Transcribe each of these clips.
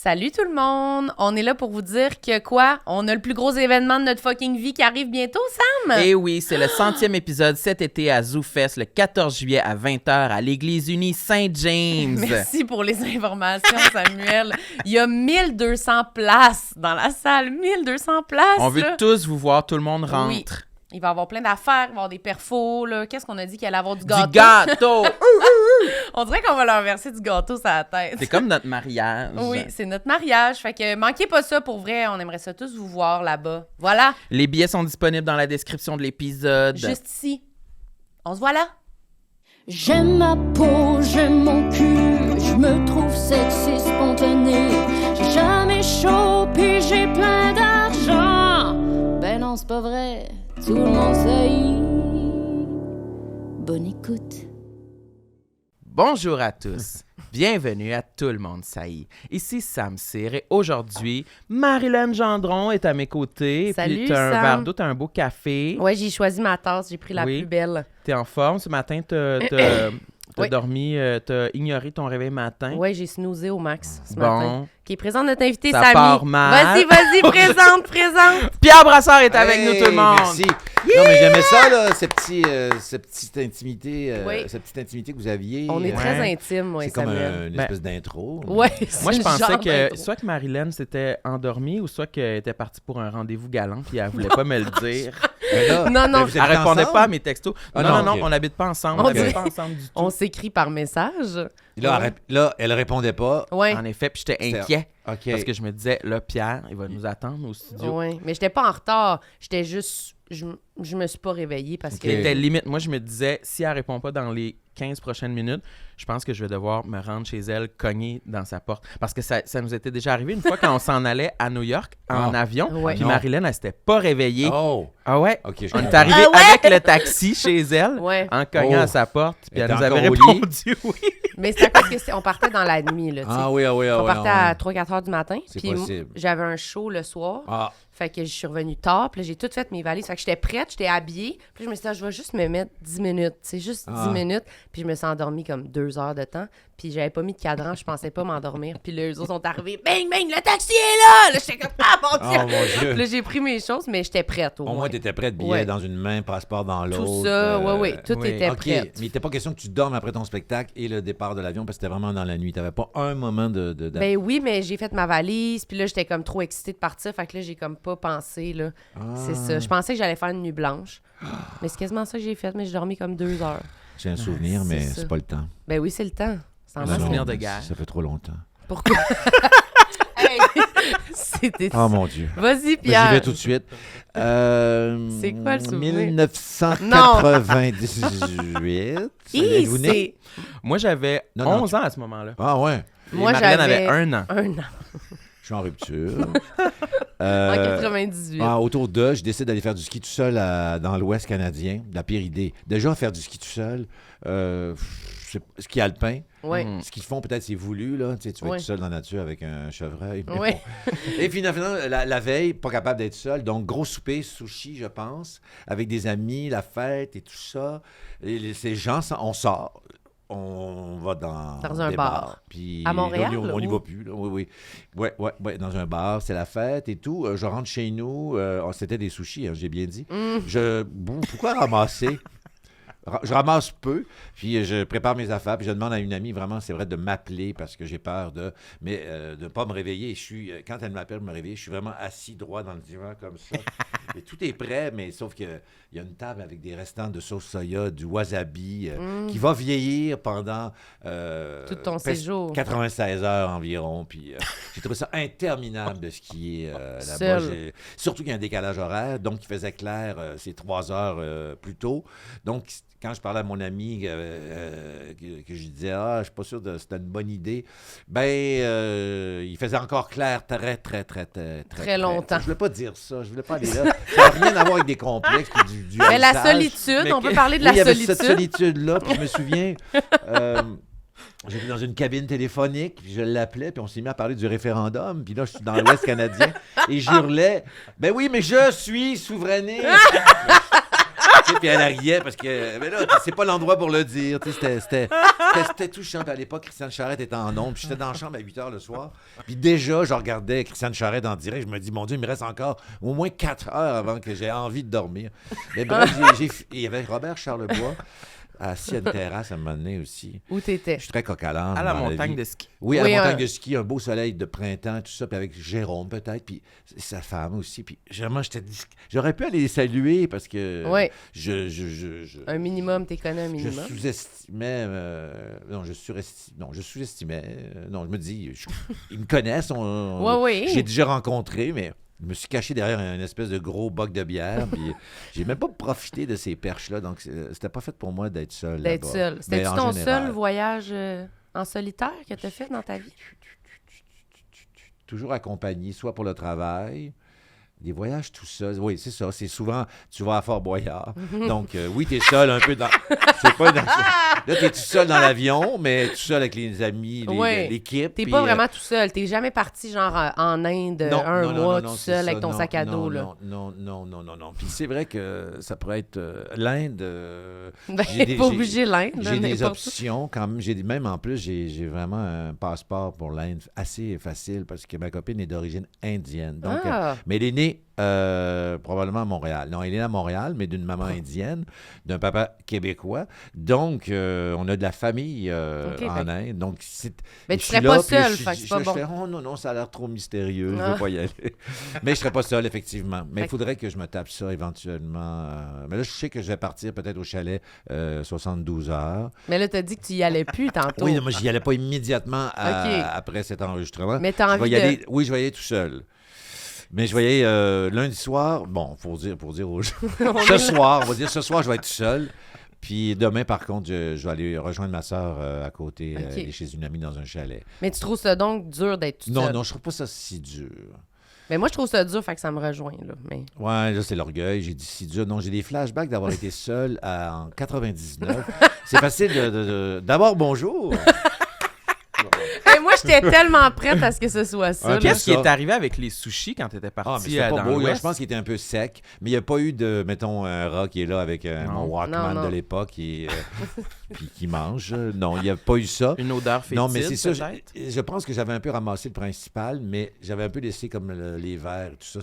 Salut tout le monde! On est là pour vous dire que quoi? On a le plus gros événement de notre fucking vie qui arrive bientôt, Sam! Eh oui, c'est le 100e épisode cet été à ZooFest, le 14 juillet à 20h à l'Église unie Saint-James. Merci pour les informations, Samuel. Il y a 1200 places dans la salle. 1200 places! On veut là. tous vous voir, tout le monde rentre. Oui. Il va y avoir plein d'affaires, il va y avoir des perfos, là. Qu'est-ce qu'on a dit qu'il allait avoir du gâteau? Du gâteau! On dirait qu'on va leur verser du gâteau sur la tête. C'est comme notre mariage. Oui, c'est notre mariage. Fait que manquez pas ça pour vrai. On aimerait ça tous vous voir là-bas. Voilà. Les billets sont disponibles dans la description de l'épisode. Juste ici. On se voit là. J'aime ma peau, j'aime mon cul, je me trouve sexy spontané. J'ai jamais chaud, puis j'ai plein d'argent. Ben non, c'est pas vrai, tout le monde sait. Bonne écoute. Bonjour à tous. Bienvenue à Tout le monde saillit. Ici Sam Cyr et aujourd'hui, Marilyn Gendron est à mes côtés. Salut, puis t'as un Sam. verre d'eau, t'as un beau café. Ouais, j'ai choisi ma tasse. J'ai pris la Oui. plus belle. T'es en forme. Ce matin, t'as Oui. dormi, t'as ignoré ton réveil matin. Ouais, j'ai snoozé au max ce matin. Bon. Qui présente notre invité, Ça Samy. part mal. Vas-y, présente. Pierre Brassard est avec nous, tout le monde. Merci. Non, mais j'aimais ça, là, cette petite intimité, Oui. cette petite intimité que vous aviez. On est très intime, oui, C'est comme Samuel. une espèce d'intro. Ouais, Moi, je c'est pensais genre que d'intro. soit que Marilyn s'était endormie ou soit qu'elle était partie pour un rendez-vous galant puis elle voulait pas me le dire. Mais là, Non, non. vous Elle êtes répondait ensemble? pas à mes textos. Ah non, non, ok. on n'habite pas ensemble. On On n'habite dit- pas ensemble du tout. On s'écrit par message. Là, elle répondait pas. Ouais. En effet, puis j'étais C'était- inquiet OK. parce que je me disais, là, Pierre, il va nous attendre au studio. Ouais, mais j'étais pas en retard. J'étais juste... Je me suis pas réveillée parce Ok. que... C'était limite. Moi, je me disais, si elle répond pas dans les 15 prochaines minutes, je pense que je vais devoir me rendre chez elle, cogner dans sa porte. Parce que ça nous était déjà arrivé une fois quand on s'en allait à New York en Ah. avion. Ouais. Puis Non. Marilyn, elle s'était pas réveillée. Oh, Ah ouais? OK. Je On est comprends. arrivé Ah ouais? avec le taxi chez elle, Ouais, en cognant Oh. à sa porte, puis elle Elle nous était avait encore au lit? répondu oui. mais c'est à cause que on partait dans la nuit, là, tu sais. Ah oui, ah oui, ah On oui. partait ah à oui. 3-4 heures du matin. C'est Puis possible. j'avais un show le soir. Ah, Fait que je suis revenue tard. Puis là, j'ai tout fait mes valises. Fait que j'étais prête, j'étais habillée. Puis là, je me suis dit, ah, je vais juste me mettre 10 minutes. C'est juste 10 Ah. minutes. Puis je me suis endormie comme 2 heures de temps. Puis j'avais pas mis de cadran. Je pensais pas m'endormir. Puis là, eux autres sont arrivés. Bang, bang, le taxi est là! Là, j'étais comme, ah, mon Dieu! oh mon Dieu. Puis là, j'ai pris mes choses, mais j'étais prête au Au moins, t'étais prête, billet Ouais. dans une main, passeport dans l'autre. Tout ça, oui, tout oui. était OK, prêt. mais il n'était pas question que tu dormes après ton spectacle et le départ de l'avion parce que c'était vraiment dans la nuit. Tu n'avais pas un moment de... Ben oui, mais j'ai fait ma valise, puis là, j'étais comme trop excitée de partir, fait que là, j'ai comme pas pensé, là. C'est ça. Je pensais que j'allais faire une nuit blanche, mais c'est quasiment ça que j'ai fait, mais j'ai dormi comme 2 heures. J'ai un souvenir, c'est mais ça. c'est pas le temps. Ben oui, c'est le temps. C'est en Un masse. souvenir de guerre. Ça fait trop longtemps. Pourquoi? Hey, c'était... Oh mon Dieu. Vas-y, Mais j'y Pierre. vais tout de suite. C'est quoi le souvenir? 1998. Hi, Êtes-vous né? c'est... Moi, j'avais Non, non, 11 ans à ce moment-là. Ah ouais, Et Moi, Marilyn j'avais avait 1 an. 1 an. je suis en rupture. En 98. Autour de, je décide d'aller faire du ski tout seul dans l'Ouest canadien. La pire idée. Déjà, faire du ski tout seul, ski alpin. Ouais. Ce qu'ils font, peut-être, c'est voulu, là. Tu sais, tu vas Ouais. être tout seul dans la nature avec un chevreuil. mais Ouais. bon. Et finalement, la veille, pas capable d'être seul. Donc, gros souper, sushi, je pense, avec des amis, la fête et tout ça. Et ces gens, on sort. On va dans un des bar. bars. Puis À Montréal, là, on n'y ou? va plus. Là. Oui. Ouais, dans un bar. C'est la fête et tout. Je rentre chez nous. C'était des sushis, hein, j'ai bien dit. Pourquoi ramasser? Je ramasse peu, puis je prépare mes affaires, puis je demande à une amie, vraiment, c'est vrai, de m'appeler parce que j'ai peur de ne pas me réveiller. Quand elle m'appelle me réveiller, je suis vraiment assis droit dans le divan comme ça. Et tout est prêt, mais sauf qu'il y a une table avec des restants de sauce soya, du wasabi, qui va vieillir pendant Tout ton presque séjour. 96 heures environ. Puis j'ai trouvé ça interminable de skier là-bas. Seul. Surtout qu'il y a un décalage horaire, donc il faisait clair, c'est 3 heures plus tôt. Donc, quand je parlais à mon ami que je disais « Ah, je suis pas sûr que c'était une bonne idée », il faisait encore clair très longtemps. Je voulais pas dire ça, je voulais pas aller là. Ça n'a rien à voir avec des complexes puis du Mais la haïssage. solitude, Mais on peut que- parler de Oui, la il y avait solitude. cette solitude-là, puis je me souviens... J'étais dans une cabine téléphonique, puis je l'appelais, puis on s'est mis à parler du référendum, puis là, je suis dans l'Ouest canadien, et j'hurlais « Ben oui, mais je suis souverainiste! » Tu sais, puis elle riait parce que, mais là, c'est pas l'endroit pour le dire. Tu sais, c'était touchant. Puis à l'époque, Christiane Charette était en ondes. Puis j'étais dans la chambre à 8 h le soir. Puis déjà, je regardais Christiane Charette en direct. Je me dis, mon Dieu, il me reste encore au moins 4 heures avant que j'ai envie de dormir. Mais bref, il y avait Robert Charlebois. Assis à une terrasse à un moment donné aussi. Où t'étais? Je suis très coq à l'âne. À la dans montagne vie. de ski. Oui, à la montagne de ski, un beau soleil de printemps, tout ça, puis avec Jérôme peut-être, puis sa femme aussi. Puis vraiment, j'aurais pu aller les saluer parce que Oui. je Un minimum, t'es connu un je minimum. sous-estimais, je sous-estimais, non, je me dis, ils me connaissent, Oui. j'ai déjà rencontré, mais je me suis caché derrière un espèce de gros boc de bière, puis j'ai même pas profité de ces perches-là, donc c'était pas fait pour moi d'être seul D'être là-bas. seul. Mais C'était-tu en ton général, seul voyage en solitaire que t'as fait dans ta vie? toujours accompagné, soit pour le travail, des voyages tout seul. Oui, c'est ça. C'est souvent, tu vas à Fort-Boyard. Donc, oui, tu es seul un peu dans... C'est pas dans... Là, tu es tout seul dans l'avion, mais tout seul avec les amis, l'équipe. T'es puis, pas vraiment tout seul. T'es jamais parti, genre, en Inde, un mois, tout c'est seul, ça. avec ton sac à dos, là. Non. Puis c'est vrai que ça pourrait être l'Inde. Ben, pas obligé l'Inde, là, J'ai des n'importe où. options quand même. Même en plus, j'ai vraiment un passeport pour l'Inde assez facile parce que ma copine est d'origine indienne. Donc, mais elle est née probablement à Montréal. Non, elle est née à Montréal, mais d'une maman indienne, d'un papa québécois. Donc, on a de la famille en Inde. Donc, mais tu serais pas seul, fait que c'est pas bon. Fais, oh non, ça a l'air trop mystérieux, je veux pas y aller. Mais je serais pas seul, effectivement. Mais il faudrait que je me tape ça éventuellement. Mais là, je sais que je vais partir peut-être au chalet 72 heures. Mais là, t'as dit que tu y allais plus tantôt. Oui, non, moi, j'y allais pas immédiatement après cet enregistrement. Mais t'as envie de... Oui, je vais y aller tout seul. Mais je vais y aller lundi soir. Bon, pour dire aux gens. Ce soir, on va dire ce soir, je vais être tout seul. Puis demain, par contre, je vais aller rejoindre ma soeur à côté, elle est chez une amie dans un chalet. Mais tu trouves ça donc dur d'être tout seul? Non, je trouve pas ça si dur. Mais moi, je trouve ça dur, fait que ça me rejoint, là. Mais... Ouais, là, c'est l'orgueil. J'ai dit si dur. Non, j'ai des flashbacks d'avoir été seul en 99. C'est facile d'abord, bonjour. Hey, moi, j'étais tellement prête à ce que ce soit ça. Qu'est-ce qui est arrivé avec les sushis quand tu étais parti mais dans pas beau. l'Ouest? Je pense qu'il était un peu sec, mais il n'y a pas eu de, mettons, un rat qui est là avec mon Walkman de l'époque qui mange. Non, il n'y a pas eu ça. Une odeur fétide, non, mais c'est ça. peut-être? Je pense que j'avais un peu ramassé le principal, mais j'avais un peu laissé comme les verres et tout ça.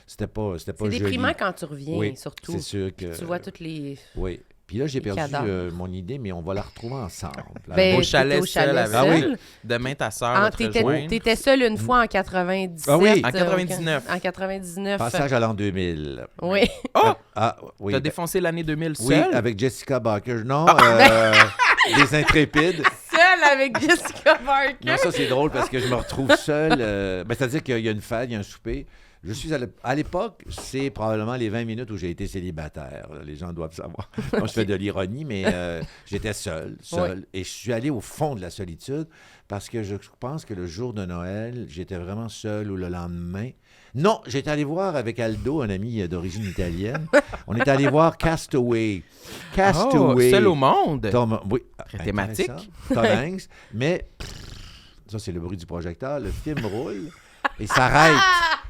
C'était pas c'est joli. déprimant quand tu reviens, oui, surtout. C'est sûr que... Puis tu vois toutes les... Oui. Puis là, j'ai perdu cadavres. mon idée, mais on va la retrouver ensemble. Ben, au chalet seul avec... Ah oui. Demain, ta soeur va te rejoindre. T'étais seul une fois en 97. Ah oui. En 99. En 2019. Passage à l'an 2000. Oui. Oh! Oui. T'as défoncé l'année 2000 seul? Oui, avec Jessica Barker. Non, Les Intrépides. Seul avec Jessica Barker. Non, ça, c'est drôle parce que je me retrouve seul. C'est-à-dire qu'il y a une fête, il y a un souper. Je suis à l'époque, c'est probablement les 20 minutes où j'ai été célibataire. Les gens doivent savoir. Moi, je fais de l'ironie, mais j'étais seul. Oui. Et je suis allé au fond de la solitude parce que je pense que le jour de Noël, j'étais vraiment seul ou le lendemain. Non, j'étais allé voir avec Aldo, un ami d'origine italienne. On est allé voir Castaway. Castaway. Seul au monde. Oui. Très thématique. Tom Hanks. Mais ça, c'est le bruit du projecteur. Le film roule et s'arrête.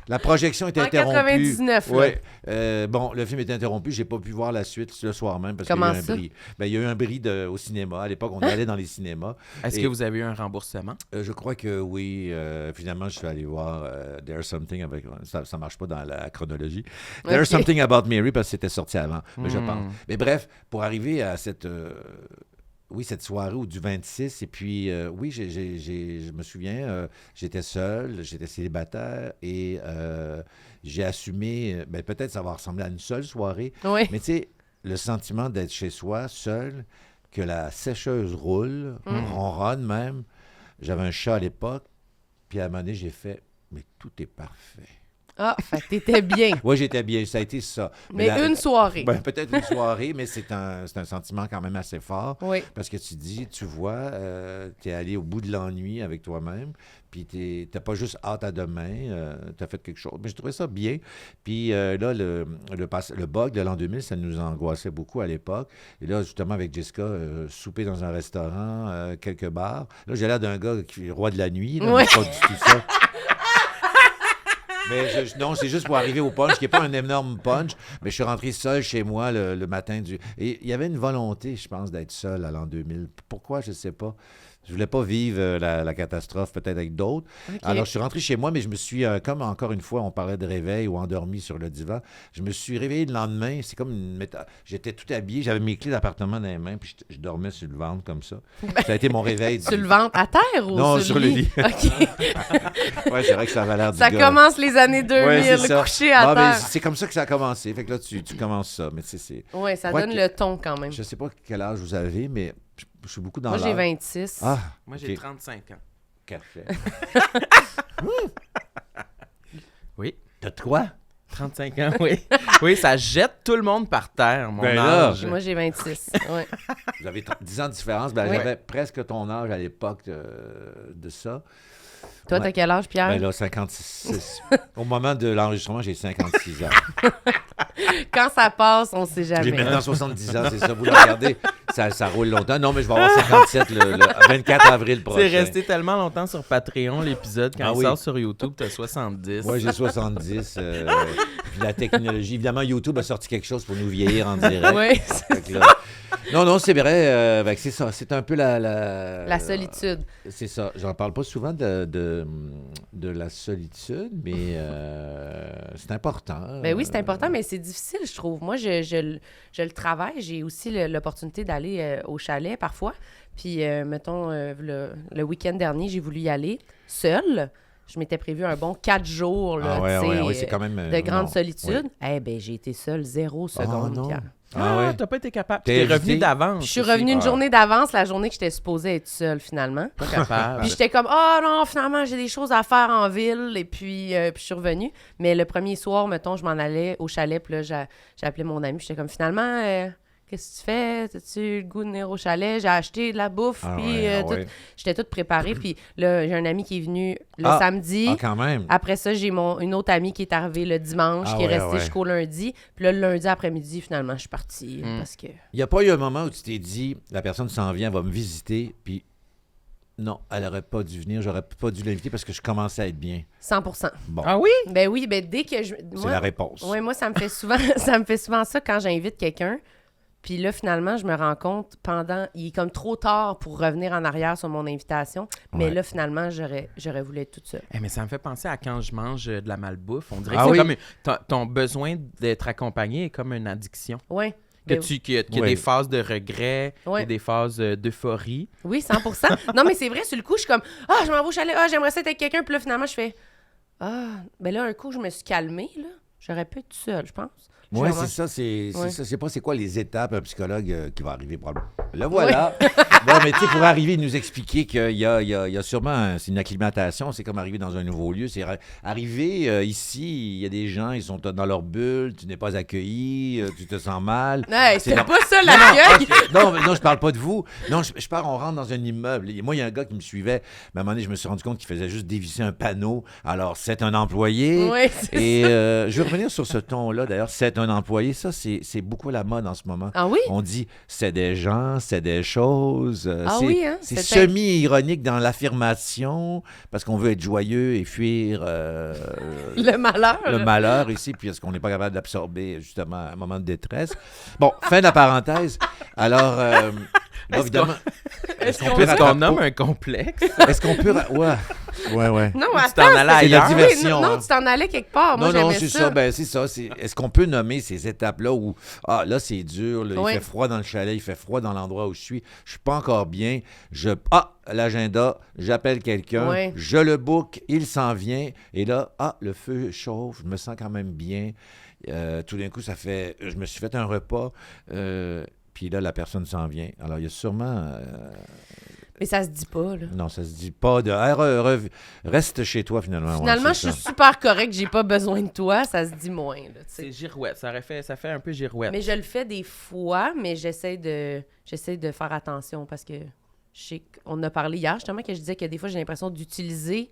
La projection est interrompue. En 99, oui. Bon, le film est interrompu. J'ai pas pu voir la suite le soir même parce qu'il y a eu un bris. Il y a eu un bris au cinéma. À l'époque, on allait dans les cinémas. Est-ce que vous avez eu un remboursement? Je crois que oui. Finalement, je suis allé voir There's Something avec... Ça marche pas dans la chronologie. There's Something About Mary parce que c'était sorti avant, je pense. Mais bref, pour arriver à cette... cette soirée du 26, et puis, je me souviens, j'étais seul, j'étais célibataire, et j'ai assumé, peut-être ça va ressembler à une seule soirée, mais tu sais, le sentiment d'être chez soi, seul, que la sécheuse roule, ronronne même. J'avais un chat à l'époque, puis à un moment donné, j'ai fait, mais tout est parfait. Ah, fait que t'étais bien. Oui, j'étais bien, ça a été ça. Mais une soirée. Peut-être une soirée, mais c'est un sentiment quand même assez fort. Oui. Parce que tu vois, t'es allé au bout de l'ennui avec toi-même, puis t'as pas juste hâte à demain, t'as fait quelque chose. Mais je trouvais ça bien. Puis là, le bug de l'an 2000, ça nous angoissait beaucoup à l'époque. Et là, justement, avec Jessica, souper dans un restaurant, quelques bars. Là, j'ai l'air d'un gars qui est roi de la nuit, là, mais pas du tout ça. Mais non, c'est juste pour arriver au punch, qui n'est pas un énorme punch. Mais je suis rentré seul chez moi le matin du... Et il y avait une volonté, je pense, d'être seul à l'an 2000. Pourquoi, je ne sais pas. Je voulais pas vivre la catastrophe peut-être avec d'autres. Okay. Alors, je suis rentré chez moi, mais je me suis, comme encore une fois, on parlait de réveil ou endormi sur le divan, je me suis réveillé le lendemain. C'est comme j'étais tout habillé, j'avais mes clés d'appartement dans les mains, puis je dormais sur le ventre comme ça. Ça a été mon réveil. Sur le ventre, à terre ou non, sur le lit? OK. Oui, c'est vrai que ça avait l'air du Ça gars. commence les années 2000, ouais, couché à terre. C'est comme ça que ça a commencé. Fait que là, tu commences ça. Mais oui, ça donne le ton quand même. Je sais pas quel âge vous avez, mais... Je suis beaucoup dans l'âge. Moi, j'ai 26. Ah, moi, j'ai 35 ans. Café. Oui. T'as de quoi? 35 ans, oui. Oui, ça jette tout le monde par terre, mon âge. Moi, j'ai 26. Ouais. Vous avez 10 ans de différence. Ben, j'avais presque ton âge à l'époque de ça. Toi, t'as quel âge, Pierre? Ben là, 56. Au moment de l'enregistrement, j'ai 56 ans. Quand ça passe, on ne sait jamais. J'ai maintenant 70 ans, c'est ça. Vous le regardez, ça roule longtemps. Non, mais je vais avoir 57 le 24 avril prochain. C'est resté tellement longtemps sur Patreon, l'épisode. Quand il sort sur YouTube, t'as 70. Moi, j'ai 70. Puis la technologie. Évidemment, YouTube a sorti quelque chose pour nous vieillir en direct. Oui, Non, c'est vrai. C'est ça. C'est un peu la solitude. C'est ça. J'en parle pas souvent de la solitude, mais c'est important. Ben oui, c'est important, mais c'est difficile, je trouve. Moi, je le travaille. J'ai aussi l'opportunité d'aller au chalet parfois. Puis, mettons, le week-end dernier, j'ai voulu y aller seule. Je m'étais prévu un bon 4 jours là, c'est quand même, de grande solitude. Eh bien, j'ai été seule 0 seconde, Pierre. T'as pas été capable. T'es revenu d'avance. Je suis revenue une journée d'avance, la journée que j'étais supposée être seule, finalement. Pas capable. Puis j'étais comme, non, finalement, j'ai des choses à faire en ville. Et puis je suis revenue. Mais le premier soir, mettons, je m'en allais au chalet. Puis là, j'ai appelé mon ami. J'étais comme, finalement, qu'est-ce que tu fais? As-tu le goût de venir au chalet? J'ai acheté de la bouffe. J'étais toute préparée. Puis là, j'ai un ami qui est venu le samedi. Quand même. Après ça, j'ai une autre amie qui est arrivée le dimanche, qui est restée jusqu'au lundi. Puis là, le lundi après-midi, finalement, je suis partie. Parce que... Il n'y a pas eu un moment où tu t'es dit, la personne s'en vient, va me visiter, puis non, elle n'aurait pas dû venir, j'aurais pas dû l'inviter parce que je commençais à être bien. 100%. Bon. Ah oui? Ben oui, dès que je... C'est la réponse. Oui, moi, ça me fait souvent ça quand j'invite quelqu'un. Puis là, finalement, je me rends compte il est comme trop tard pour revenir en arrière sur mon invitation. Mais là, finalement, j'aurais voulu être toute seule. Mais ça me fait penser à quand je mange de la malbouffe. On dirait que c'est comme ton besoin d'être accompagné est comme une addiction. Oui. Qu'il y a des phases de regret, il y a des phases d'euphorie. Oui, 100%. Non, mais c'est vrai, sur le coup, je suis comme, je m'en vais au chalet, j'aimerais ça être avec quelqu'un. Puis là, finalement, je fais, ben là, un coup, je me suis calmée, là. J'aurais pu être toute seule, je pense. Oui, c'est ça. Je sais pas c'est quoi les étapes, un psychologue qui va arriver probablement. Le voilà. Bon, mais tu sais, pour arriver, il nous expliquer qu'il y a sûrement c'est une acclimatation. C'est comme arriver dans un nouveau lieu. C'est arriver ici, il y a des gens, ils sont dans leur bulle, tu n'es pas accueilli, tu te sens mal. Hey, c'est pas ça l'accueil! Non, je parle pas de vous. Non, je parle, on rentre dans un immeuble. Et moi, il y a un gars qui me suivait. Mais à un moment donné, je me suis rendu compte qu'il faisait juste dévisser un panneau. Alors, c'est un employé. Oui, c'est ça. Je vais revenir sur ce ton-là. D'ailleurs, c'est un employé. Ça, c'est beaucoup la mode en ce moment. Ah oui? On dit c'est des gens, c'est des choses. C'est semi-ironique dans l'affirmation parce qu'on veut être joyeux et fuir le malheur. Le malheur ici, puis est-ce qu'on n'est pas capable d'absorber justement un moment de détresse. Bon, fin de la parenthèse. Alors, évidemment... Est-ce qu'on nomme un complexe? Est-ce qu'on peut... Ouais. Non, tu t'en allais ailleurs. C'est la diversion. Non, tu t'en allais quelque part. Moi, non, j'aimais c'est ça. C'est ça. Est-ce qu'on peut nommer ces étapes-là où, là, c'est dur, là, il fait froid dans le chalet, il fait froid dans l'endroit où je suis suis pas encore bien, l'agenda, j'appelle quelqu'un, je le book, il s'en vient, et là, le feu chauffe, je me sens quand même bien. Tout d'un coup, je me suis fait un repas, puis là, la personne s'en vient. Alors, il y a sûrement... Mais ça se dit pas, là. Non, ça se dit pas de... reste chez toi, finalement. Finalement, je suis super correct, j'ai pas besoin de toi, ça se dit moins, là. C'est girouette, ça fait un peu girouette. Mais je le fais des fois, mais j'essaie de faire attention parce que on a parlé hier, justement, que je disais que des fois, j'ai l'impression d'utiliser...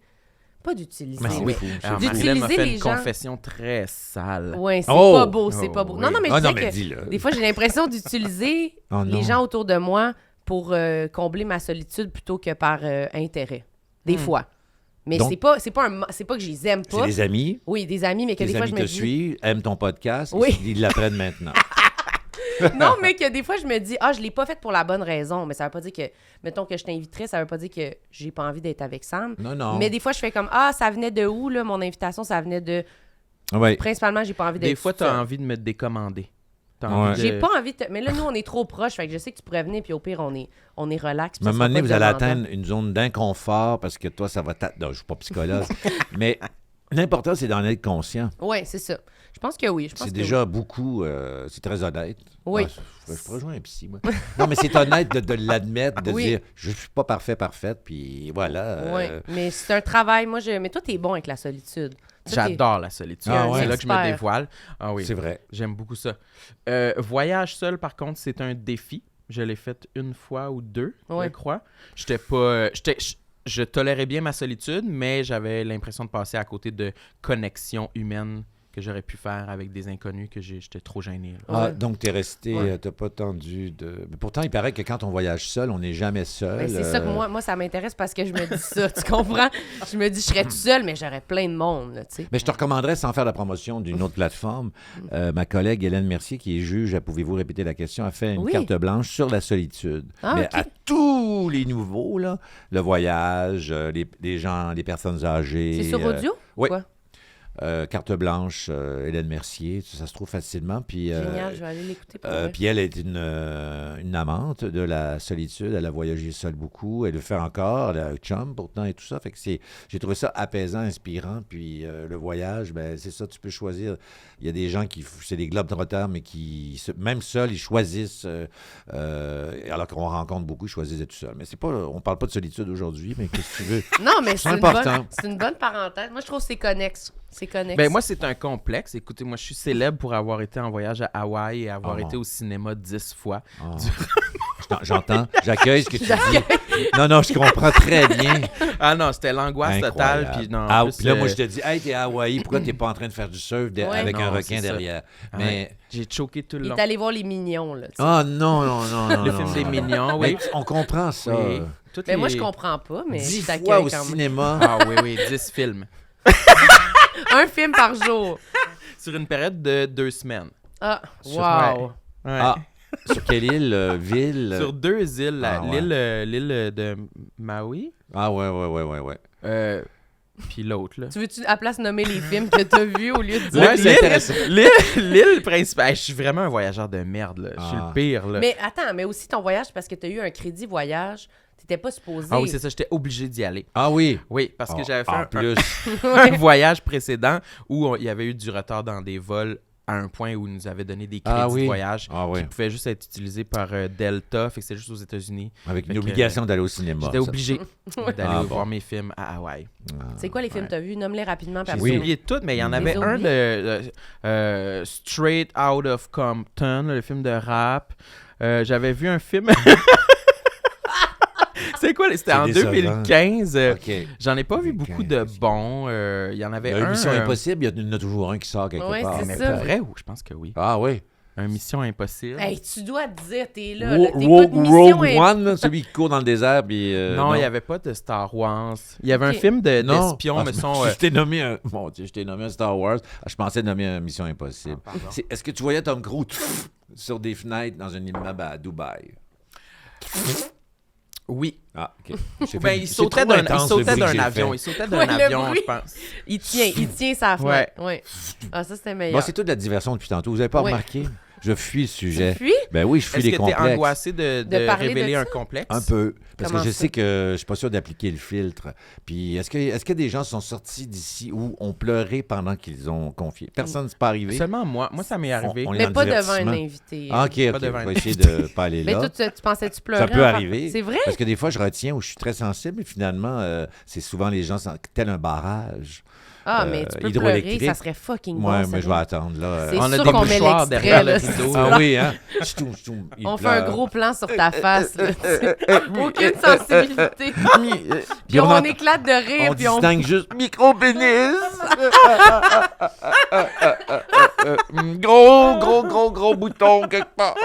Pas d'utiliser, mais d'utiliser m'a fait une confession très sale. Oui, c'est pas beau, c'est pas beau. Oui. Non, mais je disais que des fois, j'ai l'impression d'utiliser les gens autour de moi pour combler ma solitude plutôt que par intérêt. Des fois. Mais Donc, c'est pas que je les aime c'est pas. des amis. Oui, des amis, mais que Tes des fois, amis je me te dis... suivent, aiment ton podcast, Oui. ils l'apprennent maintenant. Non, mais que des fois, je me dis, je l'ai pas fait pour la bonne raison. Mais ça veut pas dire que, mettons que je t'inviterais, ça veut pas dire que j'ai pas envie d'être avec Sam. Non. Mais des fois, je fais comme, ça venait de où, là, mon invitation, ça venait de... Oui. Principalement, j'ai pas envie d'être Des fois, toute t'as seule. envie de me décommander. T'as Ouais. envie de- J'ai pas envie de... Mais là, nous, on est trop proches, fait que je sais que tu pourrais venir, puis au pire, on est relax. puis À un ça moment sera donné, pas vous allez demandant. atteindre une zone d'inconfort parce que toi, ça va Non, je suis pas psychologue. Mais l'important, c'est d'en être conscient. Oui, c'est ça. Je pense que oui. C'est déjà beaucoup... c'est très honnête. Oui. Je rejoins un psy, moi. Non, mais c'est honnête de l'admettre, de Oui. dire « Je suis pas parfaite, puis voilà. Oui, mais c'est un travail. Moi, mais toi, t'es bon avec la solitude. Toi, J'adore la solitude. Ah ouais. C'est là que je me Expert. dévoile. Ah oui. C'est vrai. J'aime beaucoup ça. Voyage seul, par contre, c'est un défi. Je l'ai fait une fois ou deux, Ouais. je crois. J'étais pas... je tolérais bien ma solitude, mais j'avais l'impression de passer à côté de connexions humaines que j'aurais pu faire avec des inconnus que j'étais trop gêné. là. Ah, Ouais. donc, t'es resté, Ouais. t'as pas tendu de... Mais pourtant, il paraît que quand on voyage seul, on n'est jamais seul. Ben, c'est ça que moi, ça m'intéresse parce que je me dis ça, tu comprends? Je me dis, je serais tout seul, mais j'aurais plein de monde, là, tu sais. Mais je te recommanderais, sans faire la promotion d'une autre plateforme, ma collègue Hélène Mercier, qui est juge, pouvez-vous répéter la question, a fait une Oui. carte blanche sur la solitude. Ah, Mais ok. à tous les niveaux, là, le voyage, les gens, les personnes âgées. C'est sur audio? oui. Quoi? Carte blanche, Hélène Mercier, ça se trouve facilement. Puis, Génial, je vais aller l'écouter pour vrai. puis elle est une amante de la solitude. Elle a voyagé seule beaucoup. Elle le fait encore. Elle a un chum pourtant et tout ça. Fait que j'ai trouvé ça apaisant, inspirant. Puis le voyage, ben c'est ça, tu peux choisir. Il y a des gens c'est des globetrotters, mais même seuls, ils choisissent. Alors qu'on rencontre beaucoup, ils choisissent d'être tout seuls. Mais c'est pas, on parle pas de solitude aujourd'hui, mais qu'est-ce que tu veux? Non, mais c'est important. c'est une bonne parenthèse. Moi, je trouve que c'est connexe. C'est connexe. Ben moi, c'est un complexe. Écoutez, moi, je suis célèbre pour avoir été en voyage à Hawaï et avoir Oh. été au cinéma 10 fois. Oh. J'entends, j'accueille ce que tu dis. Non, je comprends très bien. Ah non, c'était l'angoisse totale. Incroyable. Puis non, en Ah, plus, puis là, moi, je te dis, hey, t'es à Hawaï, pourquoi t'es pas en train de faire du surf Ouais. avec un Non, requin c'est ça. derrière? Ouais. Mais. J'ai choqué tout le Il long. est allé voir les mignons, là, tu sais. Ah, non. Le film des mignons, oui. Mais on comprend ça. Oui. Toutes Mais moi, les- je comprends pas, mais 10 je fois t'accueille au quand même. cinéma. Ah oui, 10 films. Un film par jour. Sur une période de 2 semaines. Ah, Sur- wow. Ouais. Ah, sur quelle île? Ville? Sur 2 îles. Ah, ouais. L'île de Maui. Ah, ouais. Puis l'autre, là. Tu veux-tu, à place, nommer les films que t'as vus au lieu de dire... Ouais, c'est intéressant. L'île principale. Hey, je suis vraiment un voyageur de merde, là. Je suis Ah. le pire, là. Mais attends, mais aussi ton voyage, parce que t'as eu un crédit voyage, t'étais pas supposé... Ah oui, c'est ça. J'étais obligé d'y aller. Ah oui. Oui, parce que j'avais fait En plus. un voyage précédent où il y avait eu du retard dans des vols à un point où ils nous avaient donné des crédits Ah oui. de voyage Ah oui. qui pouvaient juste être utilisés par Delta. Fait que c'était juste aux États-Unis. Avec Fait une que, obligation d'aller au cinéma. J'étais ça. obligé d'aller Ah, bon. voir mes films à Hawaï. C'est quoi les films que t'as vus? Nomme-les rapidement. puis J'ai après ça. oublié tout, mais il y en Les avait un oublie. de Straight Out of Compton, le film de rap. J'avais vu un film... C'est quoi? C'était C'est en décevant. 2015. OK. J'en ai pas vu beaucoup de 2015. bons. Il y en avait un... Mission Impossible, il y en a toujours un qui sort quelque Ouais, part. c'est Mais ça. pour vrai, je pense que oui. Ah oui. Un Mission Impossible. Hey, tu dois te dire, t'es là. Ro- là, t'écoutes Mission Rogue Imp- One, là, celui qui court dans le désert. Puis, non, il n'y avait pas de Star Wars. Il y avait Ok. un film Non. d'espion, Ah, mais son... je t'ai nommé un... Mon Dieu, je t'ai nommé un Star Wars. Ah, je pensais nommer un Mission Impossible. pardon. Est-ce que tu voyais Tom Cruise sur des fenêtres dans un immeuble à Dubaï? Oui. Ah, OK. J'ai Ben, fait- il c'est sautait trop d'un intense, le bruit que j'ai avion. fait. Il sautait Ouais, d'un le avion, bruit. je pense. Il tient sa fenêtre. Ouais. Ah, ça, c'était meilleur. Bon, c'est toute la diversion depuis tantôt. Vous n'avez pas Oui. remarqué? Je fuis le sujet. Puis, Ben oui, je fuis Est-ce les que tu es complexes. angoissé de De parler révéler de un ça? complexe? Un peu. Parce Comment que je ça? sais que je suis pas sûr d'appliquer le filtre. Puis est-ce que des gens sont sortis d'ici ou ont pleuré pendant qu'ils ont confié? Personne ne s'est pas arrivé. Seulement moi. Moi, ça m'est arrivé. on est mais dans pas le devant un divertissement. invité. Ah, OK, Pas devant on un va essayer de pas aller Mais là. toi, tu pensais-tu pleurer? Ça peut en arriver. C'est vrai? Parce que des fois, je retiens où je suis très sensible et finalement, c'est souvent les gens, tel un barrage. Ah, mais tu peux pleurer, hydroélectrique. ça serait fucking bon. Ouais, ça. mais je vais attendre, là. C'est On a sûr des qu'on met mouchoirs l'extrait, derrière là, le c'est rideau. sûr. Ah oui, hein? Il On fait un pleure. gros plan sur ta face. Là, tu sais. Aucune sensibilité. Puis on entend- éclate de rire. On puis on... distingue juste micro-pénis. Gros bouton quelque part.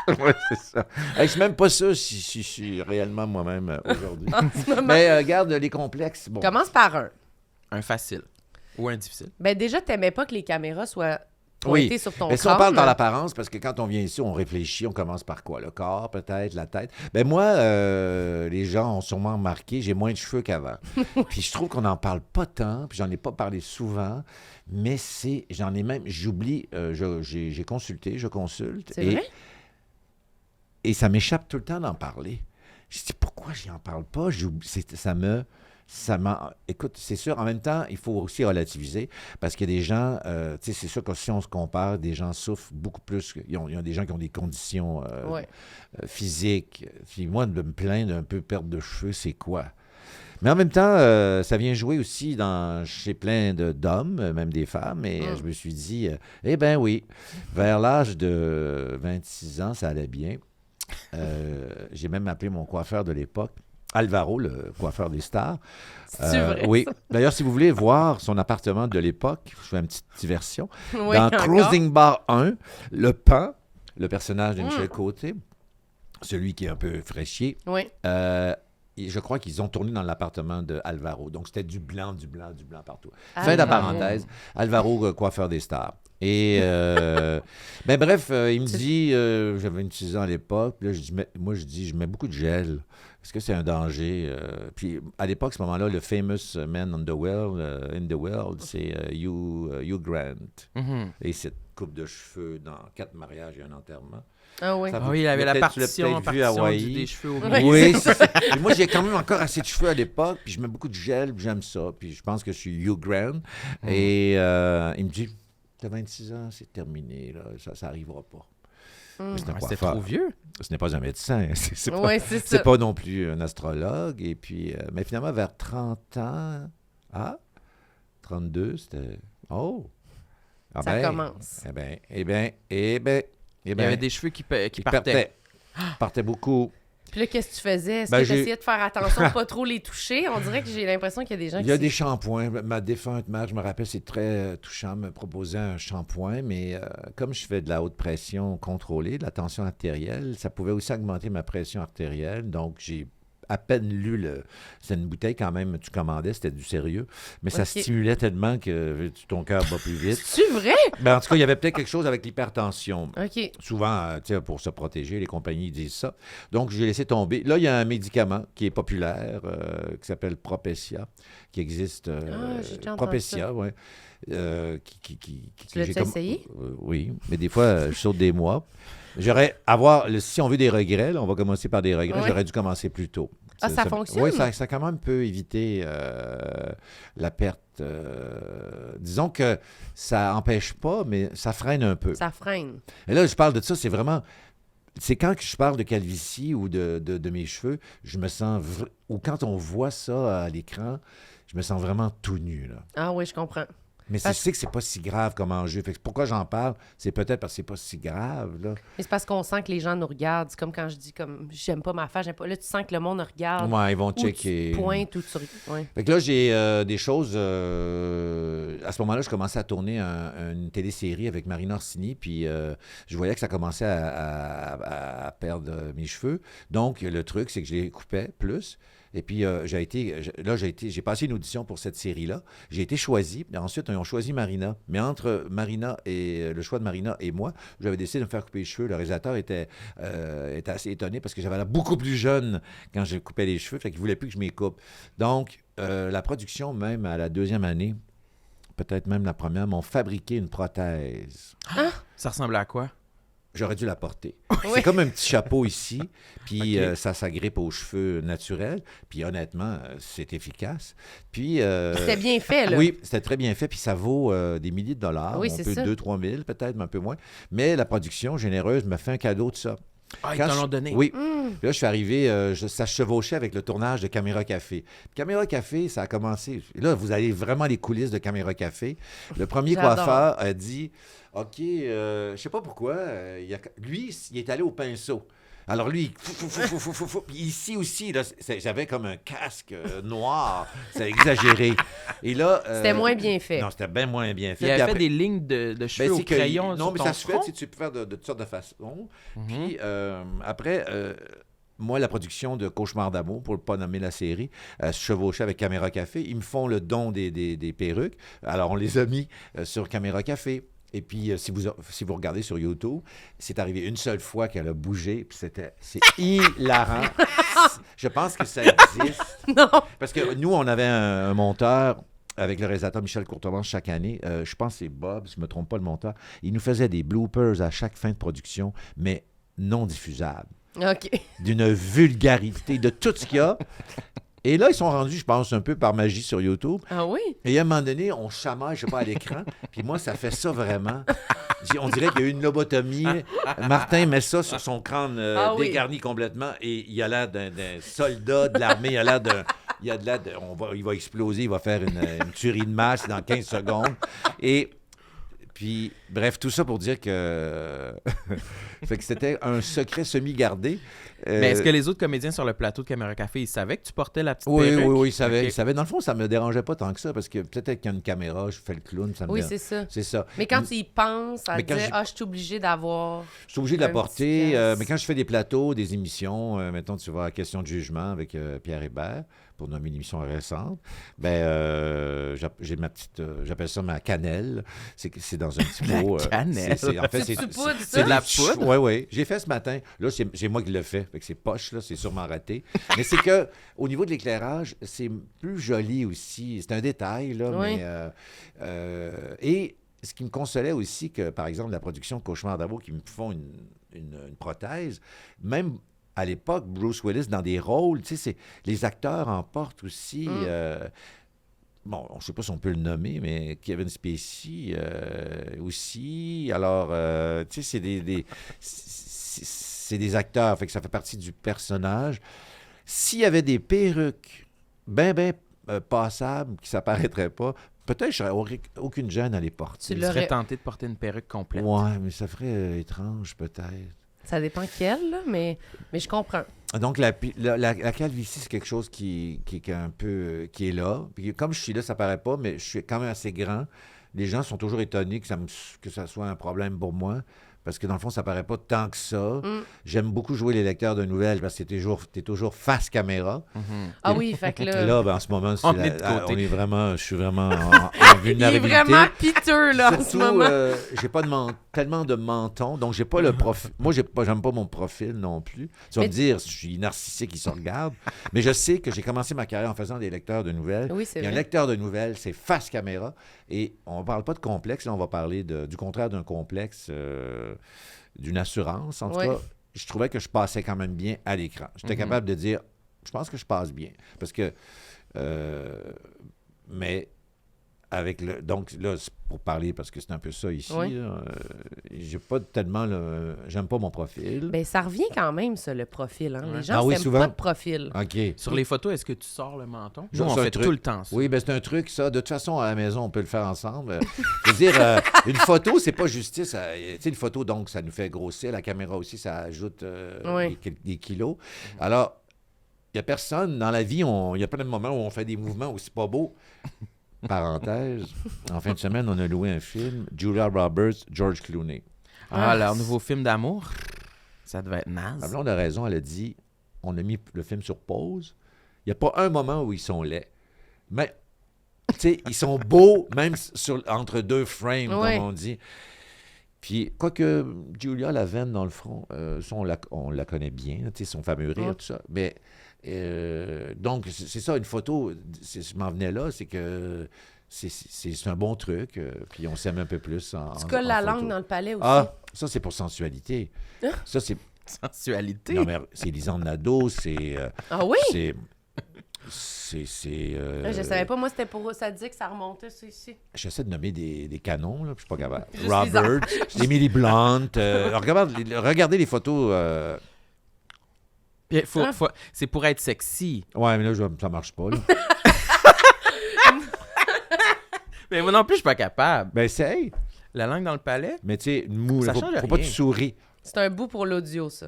Ouais, c'est ça. Hey, je suis même pas sûr si je suis réellement moi-même aujourd'hui. En ce moment. Mais regarde, les complexes. Bon. Commence par un. Un facile. Ou un difficile. Ben déjà, t'aimais pas que les caméras soient Oui. pointées sur ton Mais si crâne. on parle dans l'apparence, parce que quand on vient ici, on réfléchit, on commence par quoi? Le corps, peut-être, la tête. Ben moi, les gens ont sûrement remarqué, j'ai moins de cheveux qu'avant. Puis je trouve qu'on n'en parle pas tant, puis j'en ai pas parlé souvent, mais j'en ai même, j'oublie, j'ai consulté, je consulte. C'est vrai? Et ça m'échappe tout le temps d'en parler. Je dis, pourquoi j'y en parle pas? Écoute, c'est sûr, en même temps, il faut aussi relativiser parce qu'il y a des gens, tu sais, c'est sûr que si on se compare, des gens souffrent beaucoup plus. Il y a des gens qui ont des conditions Ouais. physiques. Puis moi, de me plaindre d'un peu perte de cheveux, c'est quoi? Mais en même temps, ça vient jouer aussi chez plein d'hommes, même des femmes. Et je me suis dit, eh bien oui, vers l'âge de 26 ans, ça allait bien. J'ai même appelé mon coiffeur de l'époque, Alvaro, le coiffeur des stars. C'est vrai? Oui. Ça? D'ailleurs, si vous voulez voir son appartement de l'époque, je fais une petite diversion. Oui, Dans encore? Cruising Bar 1, le Pan, le personnage de Michel Côté, celui qui est un peu fraîchier, Oui. et je crois qu'ils ont tourné dans l'appartement de Alvaro. Donc, c'était du blanc partout. Alvaro. Fin de la parenthèse. Alvaro, coiffeur des stars. Et, ben bref, il me dit, j'avais 26 ans à l'époque, puis là, je mets beaucoup de gel. Est-ce que c'est un danger? Puis, à l'époque, à ce moment-là, le famous man in the world, c'est Hugh Grant. Mhm. Et cette coupe de cheveux dans 4 mariages et un enterrement. Ah oui. Ça Ah oui, il avait la tu l'as peut-être partition vu à Hawaï. des cheveux au Oui. milieu. Oui, c'est ça. Puis moi, j'ai quand même encore assez de cheveux à l'époque, puis je mets beaucoup de gel, puis j'aime ça. Puis je pense que je suis Hugh Grant. Et il me dit, t'as 26 ans, c'est terminé, là, ça n'arrivera pas. Mais c'est un Ouais, C'était coiffeur. trop vieux. Ce n'est pas un médecin, c'est pas, Oui, c'est ça. c'est pas non plus un astrologue. Et puis, mais finalement, vers 30 ans, 32, c'était, ah Ça ben, commence. Eh bien, Il y avait des cheveux qui partaient. partait beaucoup. Puis là, qu'est-ce que tu faisais? Est-ce Ben, que tu j'ai- essayais de faire attention de pas trop les toucher? On dirait que j'ai l'impression qu'il y a des gens Il qui... y a des shampoings. Ma défunte mère, je me rappelle, c'est très touchant, me proposait un shampoing, mais comme je fais de la haute pression contrôlée, de la tension artérielle, ça pouvait aussi augmenter ma pression artérielle. Donc, j'ai à peine lu c'est une bouteille quand même, tu commandais, c'était du sérieux, mais ça Ok. stimulait tellement que ton cœur bat plus vite. C'est vrai? Ben, en tout cas, il y avait peut-être quelque chose avec l'hypertension. OK. Souvent, tu sais, pour se protéger, les compagnies disent ça. Donc, j'ai laissé tomber. Là, il y a un médicament qui est populaire, qui s'appelle Propecia, qui existe. j'ai déjà entendu Propecia, oui. Tu l'as-tu essayé? Oui, mais des fois, je saute des mois. Si on veut des regrets, là, on va commencer par des regrets, Oui. j'aurais dû commencer plus tôt. Ah, ça fonctionne? Oui, ça quand même peut éviter la perte. Disons que ça n'empêche pas, mais ça freine un peu. Ça freine. Et là, je parle de ça, c'est vraiment... C'est quand que je parle de calvitie ou de mes cheveux, je me sens... Ou quand on voit ça à l'écran, je me sens vraiment tout nu, là. Ah oui, je comprends. Mais je sais que c'est pas si grave comme enjeu. Fait que pourquoi j'en parle? C'est peut-être parce que c'est pas si grave, là. Mais c'est parce qu'on sent que les gens nous regardent. C'est comme quand je dis comme j'aime pas ma face, j'aime pas. Là, tu sens que le monde nous regarde. Ouais, ils vont Ou checker. tu pointes ou tu... Ouais. Fait que là, j'ai des choses... à ce moment-là, je commençais à tourner une télésérie avec Marina Orsini, puis je voyais que ça commençait à perdre mes cheveux. Donc, le truc, c'est que je les coupais plus. Et puis, j'ai passé une audition pour cette série-là. J'ai été choisi. Et ensuite, ils ont choisi Marina. Mais entre Marina et le choix de Marina et moi, j'avais décidé de me faire couper les cheveux. Le réalisateur était assez étonné parce que j'avais l'air beaucoup plus jeune quand je coupais les cheveux. Fait qu'il ne voulait plus que je m'y coupe. Donc, la production, même à la 2e année, peut-être même la première, m'ont fabriqué une prothèse. Ça ressemblait à quoi? J'aurais dû la porter. Oui. C'est comme un petit chapeau ici, puis Ok. ça s'agrippe aux cheveux naturels, puis honnêtement, c'est efficace. Puis... C'était bien fait, là. Oui, c'était très bien fait, puis ça vaut des milliers de dollars. Oui, On c'est peut ça. 2-3 000 peut-être, mais un peu moins. Mais la production généreuse me fait un cadeau de ça. Ah, ils Quand t'en je- l'ont donné. Oui. Puis là, je suis arrivé, ça se chevauchait avec le tournage de Caméra Café. Puis Caméra Café, ça a commencé. Et là, vous avez vraiment les coulisses de Caméra Café. Le premier J'adore. coiffeur a dit OK, je sais pas pourquoi, lui, il est allé au pinceau. Alors lui, Puis ici aussi, là, j'avais comme un casque noir. C'est exagéré. Et là... C'était moins bien fait. Non, c'était bien moins bien fait. Il avait Puis fait après- des lignes de cheveux Ben, au c'est que- crayon Non, sur mais ton ça se fait, front. tu peux faire de toutes sortes de façons. Mhm. Puis après, moi, la production de Cauchemar d'amour, pour ne pas nommer la série, se chevauchait avec Caméra Café. Ils me font le don des perruques. Alors, on les a mis sur Caméra Café. Et puis, si vous regardez sur YouTube, c'est arrivé une seule fois qu'elle a bougé, puis c'est hilarant. Je pense que ça existe. Non. Parce que nous, on avait un monteur avec le réalisateur Michel Courtemanche chaque année. Je pense que c'est Bob, si je ne me trompe pas, le monteur. Il nous faisait des bloopers à chaque fin de production, mais non diffusables. OK. D'une vulgarité, de tout ce qu'il y a. Et là, ils sont rendus, je pense, un peu par magie sur YouTube. Ah oui? Et à un moment donné, on chamaille, je sais pas, à l'écran. Puis moi, ça fait ça vraiment. On dirait qu'il y a eu une lobotomie. Martin met ça sur son crâne Ah oui. dégarni complètement. Et il a l'air d'un soldat de l'armée. Il a l'air d'un... il va exploser, il va faire une tuerie de masse dans 15 secondes. Et... Puis, bref, tout ça pour dire que, fait que c'était un secret semi-gardé. Mais est-ce que les autres comédiens sur le plateau de Caméra Café, ils savaient que tu portais la petite Oui, perruque? ils savaient. Ok. Ils savaient. Dans le fond, ça me dérangeait pas tant que ça, parce que peut-être qu'il y a une caméra, je fais le clown, ça me Oui, dérange. c'est ça. C'est ça. Mais quand tu y penses, à Mais quand dire, j'y- je suis obligé d'avoir... Je suis obligé de la un porter, petit pièce. mais quand je fais des plateaux, des émissions, mettons, tu vas à Question de jugement avec Pierre Hébert, pour nommer une émission récente, j'ai ma petite, j'appelle ça ma cannelle. C'est dans un petit pot. cannelle. En fait, C'est du poudre, ça? C'est de la poudre? Oui, oui. J'ai fait ce matin. Là, c'est moi qui l'ai fait. Fait que c'est poche, là, c'est sûrement raté. Mais c'est que au niveau de l'éclairage, c'est plus joli aussi. C'est un détail, là, Oui. et ce qui me consolait aussi, que, par exemple, la production Cauchemar d'amour, qui me font une prothèse, même à l'époque, Bruce Willis, dans des rôles, tu sais, les acteurs en portent aussi. Bon, on ne sait pas si on peut le nommer, mais Kevin Spacey aussi. Alors, tu sais, c'est des acteurs, fait que ça fait partie du personnage. S'il y avait des perruques bien passables qui ne s'apparaîtraient pas, peut-être que je n'aurais aucune gêne à les porter. Tu Tu serais l'aurais- tenté de porter une perruque complète. Ouais, mais ça ferait étrange, peut-être. Ça dépend quel, là, mais je comprends. Donc, la calvitie, c'est quelque chose qui est un peu... qui est là. Puis, comme je suis là, ça paraît pas, mais je suis quand même assez grand. Les gens sont toujours étonnés que ça soit un problème pour moi. Parce que dans le fond, ça paraît pas tant que ça. J'aime beaucoup jouer les lecteurs de nouvelles parce que t'es toujours face caméra. Ah oui, fait que là... Là, ben, en ce moment, On est de côté. je suis vraiment en il est vulnérabilité. vraiment piteux, là, en ce Surtout, moment. j'ai pas tellement de menton, donc j'ai pas le profil. Moi, j'aime pas mon profil non plus. Tu vas Mais- me dire, je suis narcissique qui se regarde, mais je sais que j'ai commencé ma carrière en faisant des lecteurs de nouvelles. Oui, c'est Et un vrai. lecteur de nouvelles, c'est face caméra, et on parle pas de complexe, là, on va parler du contraire d'un complexe, d'une assurance. En tout Ouais. cas, je trouvais que je passais quand même bien à l'écran. J'étais capable de dire, je pense que je passe bien, parce que, mais avec le. Donc là, c'est pour parler, parce que c'est un peu ça ici. Oui. Là, j'ai pas tellement j'aime pas mon profil. Ben, ça revient quand même, ça, le profil. Hein? Ouais. Les gens Ah oui, s'aiment souvent. pas de profil. OK. Sur les photos, est-ce que tu sors le menton? Ça, Nous, on c'est un fait truc. tout le temps ça. Oui, ben c'est un truc, ça. De toute façon, à la maison, on peut le faire ensemble. Je veux dire, une photo, c'est pas justice. Tu sais, une photo, donc, ça nous fait grossir. La caméra aussi, ça ajoute Oui. des kilos. Alors, il n'y a personne dans la vie, il y a plein de moments où on fait des mouvements aussi pas beaux. Parenthèse, en fin de semaine, on a loué un film, Julia Roberts, George Clooney. Ah, leur nouveau film d'amour, ça devait être Ma naze. blonde a raison, elle a dit, on a mis le film sur pause. Il n'y a pas un moment où ils sont laids. Mais, tu sais, ils sont beaux, même entre deux frames, Ouais. comme on dit. Puis, quoique Julia, la veine dans le front, ça, on la connaît bien, tu sais, son fameux rire, Ouais. tout ça. Mais, donc, c'est ça, une photo, je m'en venais là, c'est que c'est un bon truc, puis on s'aime un peu plus en Tu colles en la photo. langue dans le palais aussi. Ah, ça, c'est pour sensualité. Ça, c'est... Sensualité. Non, mais c'est Lisande Nadeau, c'est... Ah oui? c'est... Je savais pas, moi, c'était pour... Ça disait que ça remontait, ça, ici. J'essaie de nommer des canons, là, puis je suis pas capable. Juste Robert, Emily Blunt. Regardez les photos. Puis, Ah. c'est pour être sexy. Ouais, mais là, ça marche pas. Là. Mais moi non plus, je suis pas capable. Ben, essaye. La langue dans le palais, Mais tu sais, mou, Ça faut change pas que rien. tu souris. C'est un bout pour l'audio, ça.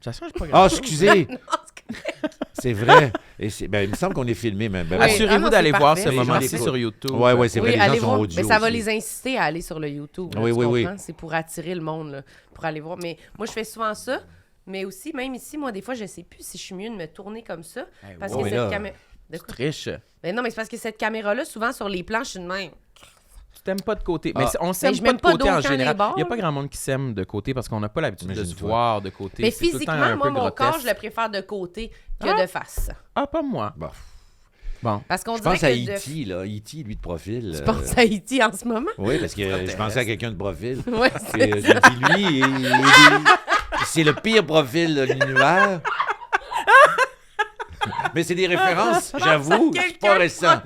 ça change pas Ah, grand-chose. excusez. C'est vrai. Et il me semble qu'on est filmé même. Oui. Assurez-vous non, d'aller c'est voir parfait. ce Les gens moment-ci l'écoutent. sur YouTube. Ouais, c'est vrai, les gens allez sont voir. audio Mais ça va aussi. les inciter à aller sur le YouTube. Là, Oui, tu oui. comprends? C'est pour attirer le monde, là, pour aller voir. Mais moi, je fais souvent ça. Mais aussi, même ici, moi, des fois, je sais plus si je suis mieux de me tourner comme ça. Parce wow. que Mais cette là- caméra... De quoi? Triche. Mais non, mais c'est parce que cette caméra-là, souvent, sur les plans, je suis de même. Tu t'aimes pas de côté. Ah. Mais on s'aime je pas m'aime de pas côté en d'aucun général. des bords, Il n'y a pas là. grand monde qui s'aime de côté parce qu'on n'a pas l'habitude de se Imagine-toi. voir de côté. Mais C'est tout le temps physiquement, un moi, peu mon corps, grotesque. je le préfère de côté que Ah. de face. Ah, pas moi. Bon. Bon. Parce qu'on Je dirait pense à que de... E.T., là. E.T., lui, de profil. Tu penses à E.T. en ce moment? Oui, parce que je pensais à quelqu'un de profil. Ouais, Et, c'est je me dis, lui, c'est le pire profil de l'univers. Mais c'est des références, j'avoue, c'est pas récent.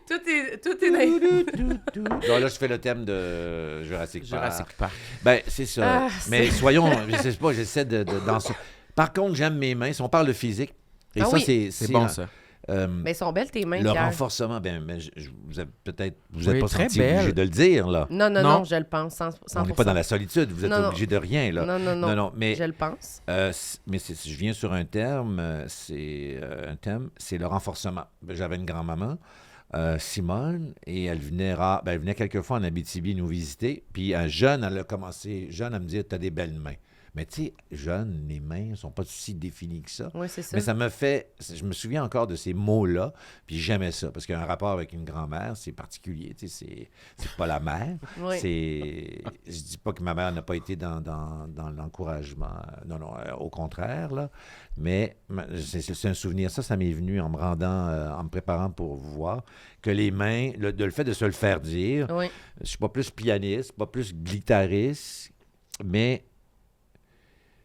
Tout est dans... Bon, là, je fais le thème de Jurassic Park. Jurassic Park. Ben, c'est ça. Ah, Mais soyons, je sais pas, j'essaie de dans ce... Par contre, j'aime mes mains. Si on parle de physique, et Ah ça, oui. C'est bon, ça. Mais elles sont belles, tes mains, le Pierre. renforcement, vous êtes peut-être, vous Oui, n'êtes pas très senti belle. obligé de le dire, là. Non, Non. je le pense, 100%. On n'est pas dans la solitude, vous êtes Non, non. obligé de rien, là. Non, mais je le pense. mais je viens sur un terme, c'est le renforcement. J'avais une grand-maman, Simone, et elle venait quelquefois en Abitibi nous visiter, puis elle a commencé jeune à me dire « T'as des belles mains ». Mais tu sais, jeune, les mains ne sont pas si définies que ça. Oui, c'est ça. Mais ça me fait... Je me souviens encore de ces mots-là, puis j'aimais ça, parce qu'un rapport avec une grand-mère, c'est particulier, tu sais, c'est pas la mère. Oui. Je dis pas que ma mère n'a pas été dans l'encouragement, non, au contraire, là, mais c'est un souvenir, ça m'est venu en me rendant, en me préparant pour vous voir, que les mains, le fait de se le faire dire, Oui. je suis pas plus pianiste, pas plus guitariste, mais...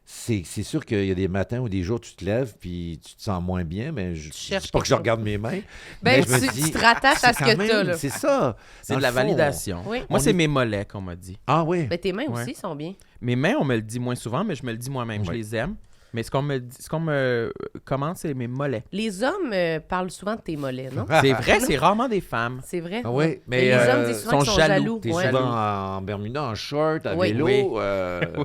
C'est sûr qu'il y a des matins ou des jours où tu te lèves puis tu te sens moins bien, mais je ne cherches dis pas que je quelque regarde mes mains. Ben, mais je me tu dis, te rattaches à ce c'est que quand t'as, même- là. C'est ça. C'est Dans de la le fond, validation. Oui. Moi, on c'est est- mes mollets qu'on m'a dit. Ah oui. Ben, tes mains Ouais. aussi sont bien. Mes mains, on me le dit moins souvent, mais je me le dis moi-même. Je Oui. les aime. Mais ce qu'on me commande, c'est mes mollets. Les hommes parlent souvent de tes mollets, non? C'est vrai, c'est rarement des femmes. C'est vrai? Ah oui, mais les hommes disent sont souvent qu'ils sont jaloux. jaloux. t'es Ouais. souvent en Bermuda, en short, à Oui. vélo. Oui.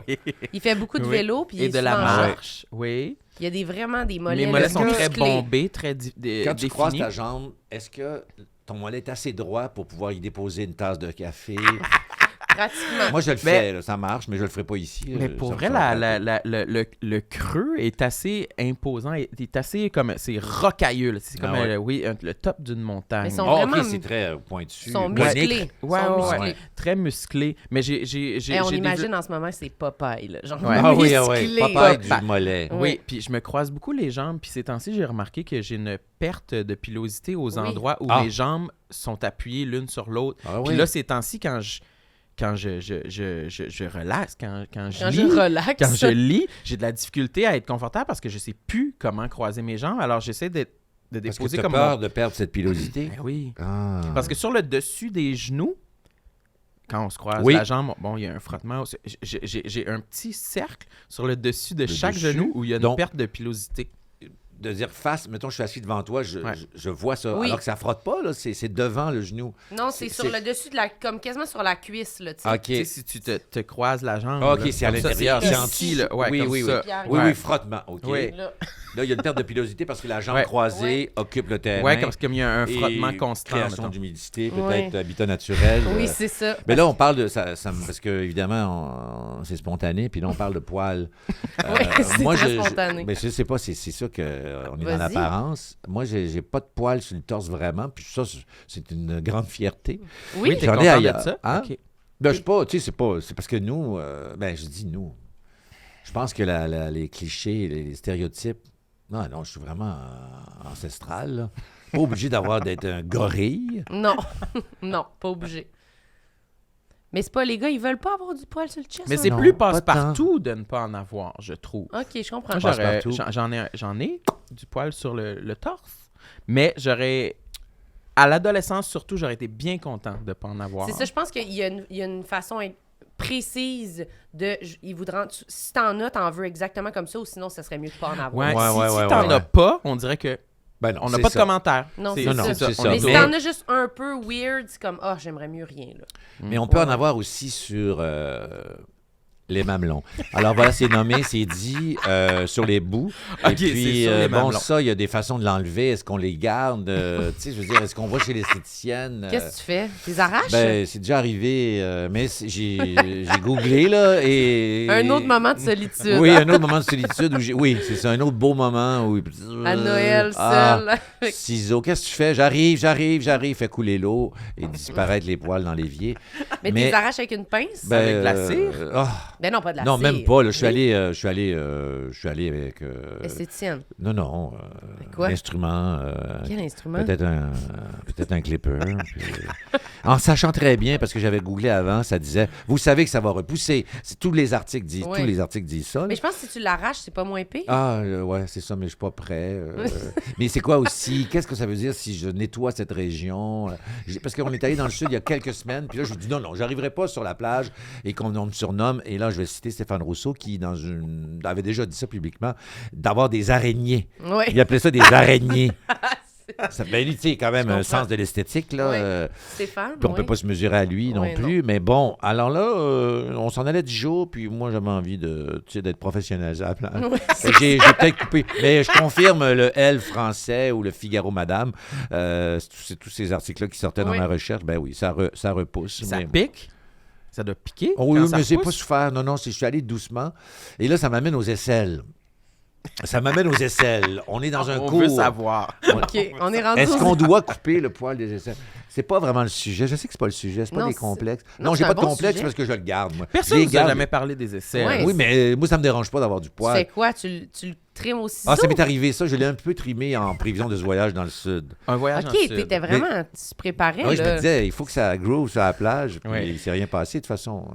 Oui. Il fait beaucoup de Oui. vélo, puis il Et est de la souvent en short. marche. Oui. Il y a vraiment des mollets. Mes mollets là, sont très musclés. bombés, très Quand tu croises définis. ta jambe, est-ce que ton mollet est assez droit pour pouvoir y déposer une tasse de café? Pratiquement. Moi, je le fais, là, ça marche, mais je le ferai pas ici. Mais pour vrai, le creux est assez imposant. Est assez comme... C'est rocailleux. Là. C'est comme, Ah ouais. le top d'une montagne. Mais ils sont Oh, vraiment- OK, c'est très pointu. Ils sont Conique. musclés. Ils Ouais, sont ouais, musclés. ouais. Très musclé. Mais j'ai On j'ai imagine en ce moment que c'est Popeye, là. Genre Ouais. Ah oui, musclé. Popeye Bah, du mollet. Oui, Oui. puis je me croise beaucoup les jambes. Puis ces temps-ci, j'ai remarqué que j'ai une perte de pilosité aux Oui. endroits où Ah. mes jambes sont appuyées l'une sur l'autre. Ah Puis oui. là, ces temps-ci, quand je relaxe, quand je Quand lis, je relaxe. quand je lis, j'ai de la difficulté à être confortable parce que je sais plus comment croiser mes jambes. Alors, j'essaie de Parce que déposer tu as comme peur de perdre cette pilosité. Ben oui. Ah. Parce que sur le dessus des genoux, quand on se croise Oui. la jambe, bon, il y a un frottement. J'ai un petit cercle sur le dessus de chaque dessus. genou où il y a une Donc- perte de pilosité. De dire face, mettons, je suis assis devant toi, je vois ça. Oui. Alors que ça frotte pas, là, c'est devant le genou. Non, c'est sur le dessus de la... comme quasiment sur la cuisse, là, tu sais. OK. Tu sais, si tu te croises la jambe. Ah, OK, là, c'est à comme ça, l'intérieur, C'est c'est en ici, dessous. là. Ouais, Oui, comme oui, ça. Pierre. Oui, Ouais. oui, frottement. OK. Oui. Là. Là, il y a une perte de pilosité parce que la jambe Ouais. croisée occupe le terrain. Ouais, parce qu'il y a un Et frottement constant. Création mettons. d'humidité, Ouais. peut-être habitat naturel. Oui, c'est ça. Mais là, on parle de ça parce que évidemment, c'est spontané, puis là, on parle de poils. Oui, c'est très spontané. Mais je sais pas, c'est sûr qu'on est dans Vas-y. l'apparence. Moi, j'ai pas de poils sur le torse vraiment, puis ça, c'est une grande fierté. Oui. Oui, t'es J'en ai content ailleurs. de ça? Hein? OK. Ben, je sais pas, tu sais, c'est parce que nous, je dis nous. Je pense que les clichés, les stéréotypes, non, je suis vraiment ancestral, là. Pas obligé d'être un gorille. Non. Non, pas obligé. Mais c'est pas les gars, ils veulent pas avoir du poil sur le chest. Mais hein? c'est Non, plus pas passe-partout de ne pas en avoir, je trouve. OK, je comprends. Moi, Passe-partout. j'en ai du poil sur le torse, mais à l'adolescence surtout, j'aurais été bien content de ne pas en avoir. C'est ça, je pense qu'il y a une façon précise de... Ils voudront... Si t'en veux exactement comme ça, ou sinon, ça serait mieux de pas en avoir. Ouais, Ouais, si ouais, t'en ouais. as pas, on dirait que Ben non, on n'a c'est pas de ça. commentaire. Non, C'est c'est non, ça. c'est ça. Mais si Mais- t'en as juste un peu weird, c'est comme, j'aimerais mieux rien, là. Mais on peut en Ouais. avoir aussi sur Les mamelons. Alors voilà, c'est nommé, c'est dit sur les bouts. Ok, Et puis, c'est sur les bon, mamelons. ça, il y a des façons de l'enlever. Est-ce qu'on les garde? Tu sais, je veux dire, est-ce qu'on va chez l'esthéticienne? Qu'est-ce que tu fais? Tu les arraches? Ben, c'est déjà arrivé, mais j'ai googlé, là, et... Un autre moment de solitude. Oui, un autre moment de solitude. Oui, c'est ça, un autre beau moment. Où... À Noël, Ah, seul. Avec- ciseaux, qu'est-ce que tu fais? J'arrive, fait couler l'eau et disparaître les poils dans l'évier. Mais tu les arraches avec une pince? Avec de la cire? Ben non, pas de la non, cire. même pas. Là, je suis Oui. allé avec... Esthéticienne. non, quoi? l'instrument. Quel instrument? Peut-être un clipper. Puis, en sachant très bien, parce que j'avais googlé avant, ça disait, vous savez que ça va repousser. Tous les articles disent ça. là. Mais je pense que si tu l'arraches, c'est pas moins pire. Ah, ouais, c'est ça, mais je suis pas prêt. Mais c'est quoi aussi? Qu'est-ce que ça veut dire si je nettoie cette région? Parce qu'on est allé dans le sud il y a quelques semaines, puis là, je lui dis non, j'arriverai pas sur la plage et qu'on me surnomme, et là, je vais citer Stéphane Rousseau qui, avait déjà dit ça publiquement, d'avoir des araignées. Oui. Il appelait ça des araignées. Ça ben, lui, tu sais, quand même Je un comprends. sens de l'esthétique, là. Oui. Stéphane. Puis on peut pas se mesurer à lui non Oui, plus. Mais bon, alors là, on s'en allait 10 jours, puis moi, j'avais envie d'être professionnel à la plage. Oui, Fait que j'ai peut-être coupé. Mais je confirme le Elle français ou le Figaro Madame. C'est tous ces articles-là qui sortaient dans Oui. ma recherche. Ben oui, ça repousse. Ça mais... pique? Ça doit piquer? Oh, oui, quand ça mais j'ai pas repousse? souffert. Non, je suis allé doucement. Et là, ça m'amène aux aisselles. On est dans un On cours. veut savoir. OK, on est rendu. Est-ce qu'on doit couper le poil des aisselles? C'est pas vraiment le sujet. Je sais que c'est pas le sujet. C'est pas Non, des c'est- complexes. non, Non, j'ai c'est pas un de bon complexe sujet. parce que je le garde, moi. Personne Je ne les nous a garde. jamais parlé des essais. Ouais. Oui, mais moi, ça me dérange pas d'avoir du Tu poil. fais quoi? Tu le trimes aussi Ah, ça m'est arrivé, ça. Je l'ai un peu trimé en prévision de ce voyage dans le sud. Un voyage en OK, sud. t'étais vraiment... Tu te préparais, Ah oui, je là. me disais, il faut que ça groove sur la plage. Puis Oui. il s'est rien passé. De toute façon,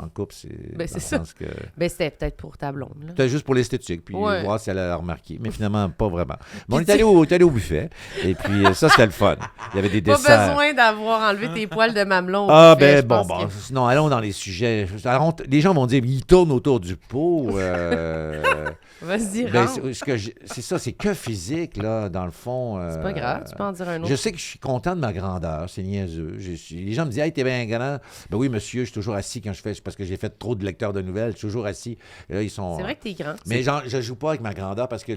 en couple, c'est. Ben, dans c'est le ça. sens que... Ben, c'était peut-être pour ta blonde, là. C'était juste pour l'esthétique, puis Ouais. voir si elle a remarqué. Mais finalement, pas vraiment. Mais on est allé au buffet, et puis ça, c'était le fun. Il y avait des Pas desserts. besoin d'avoir enlevé tes poils de mamelon. au Ah, buffet, ben je bon, pense que- sinon, allons dans les sujets. Alors, les gens vont dire, il tourne autour du pot. Vas-y, Ben, rentre. c'est ça, c'est que physique, là, dans le fond. C'est pas grave, tu peux en dire un autre. Je sais que je suis content de ma grandeur, c'est niaiseux. Les gens me disent, hey, t'es bien grand. Ben oui, monsieur, je suis toujours assis quand je fais, parce que j'ai fait trop de lecteurs de nouvelles, je suis toujours assis. Et là, ils sont. C'est vrai que t'es grand. Mais je joue pas avec ma grandeur parce que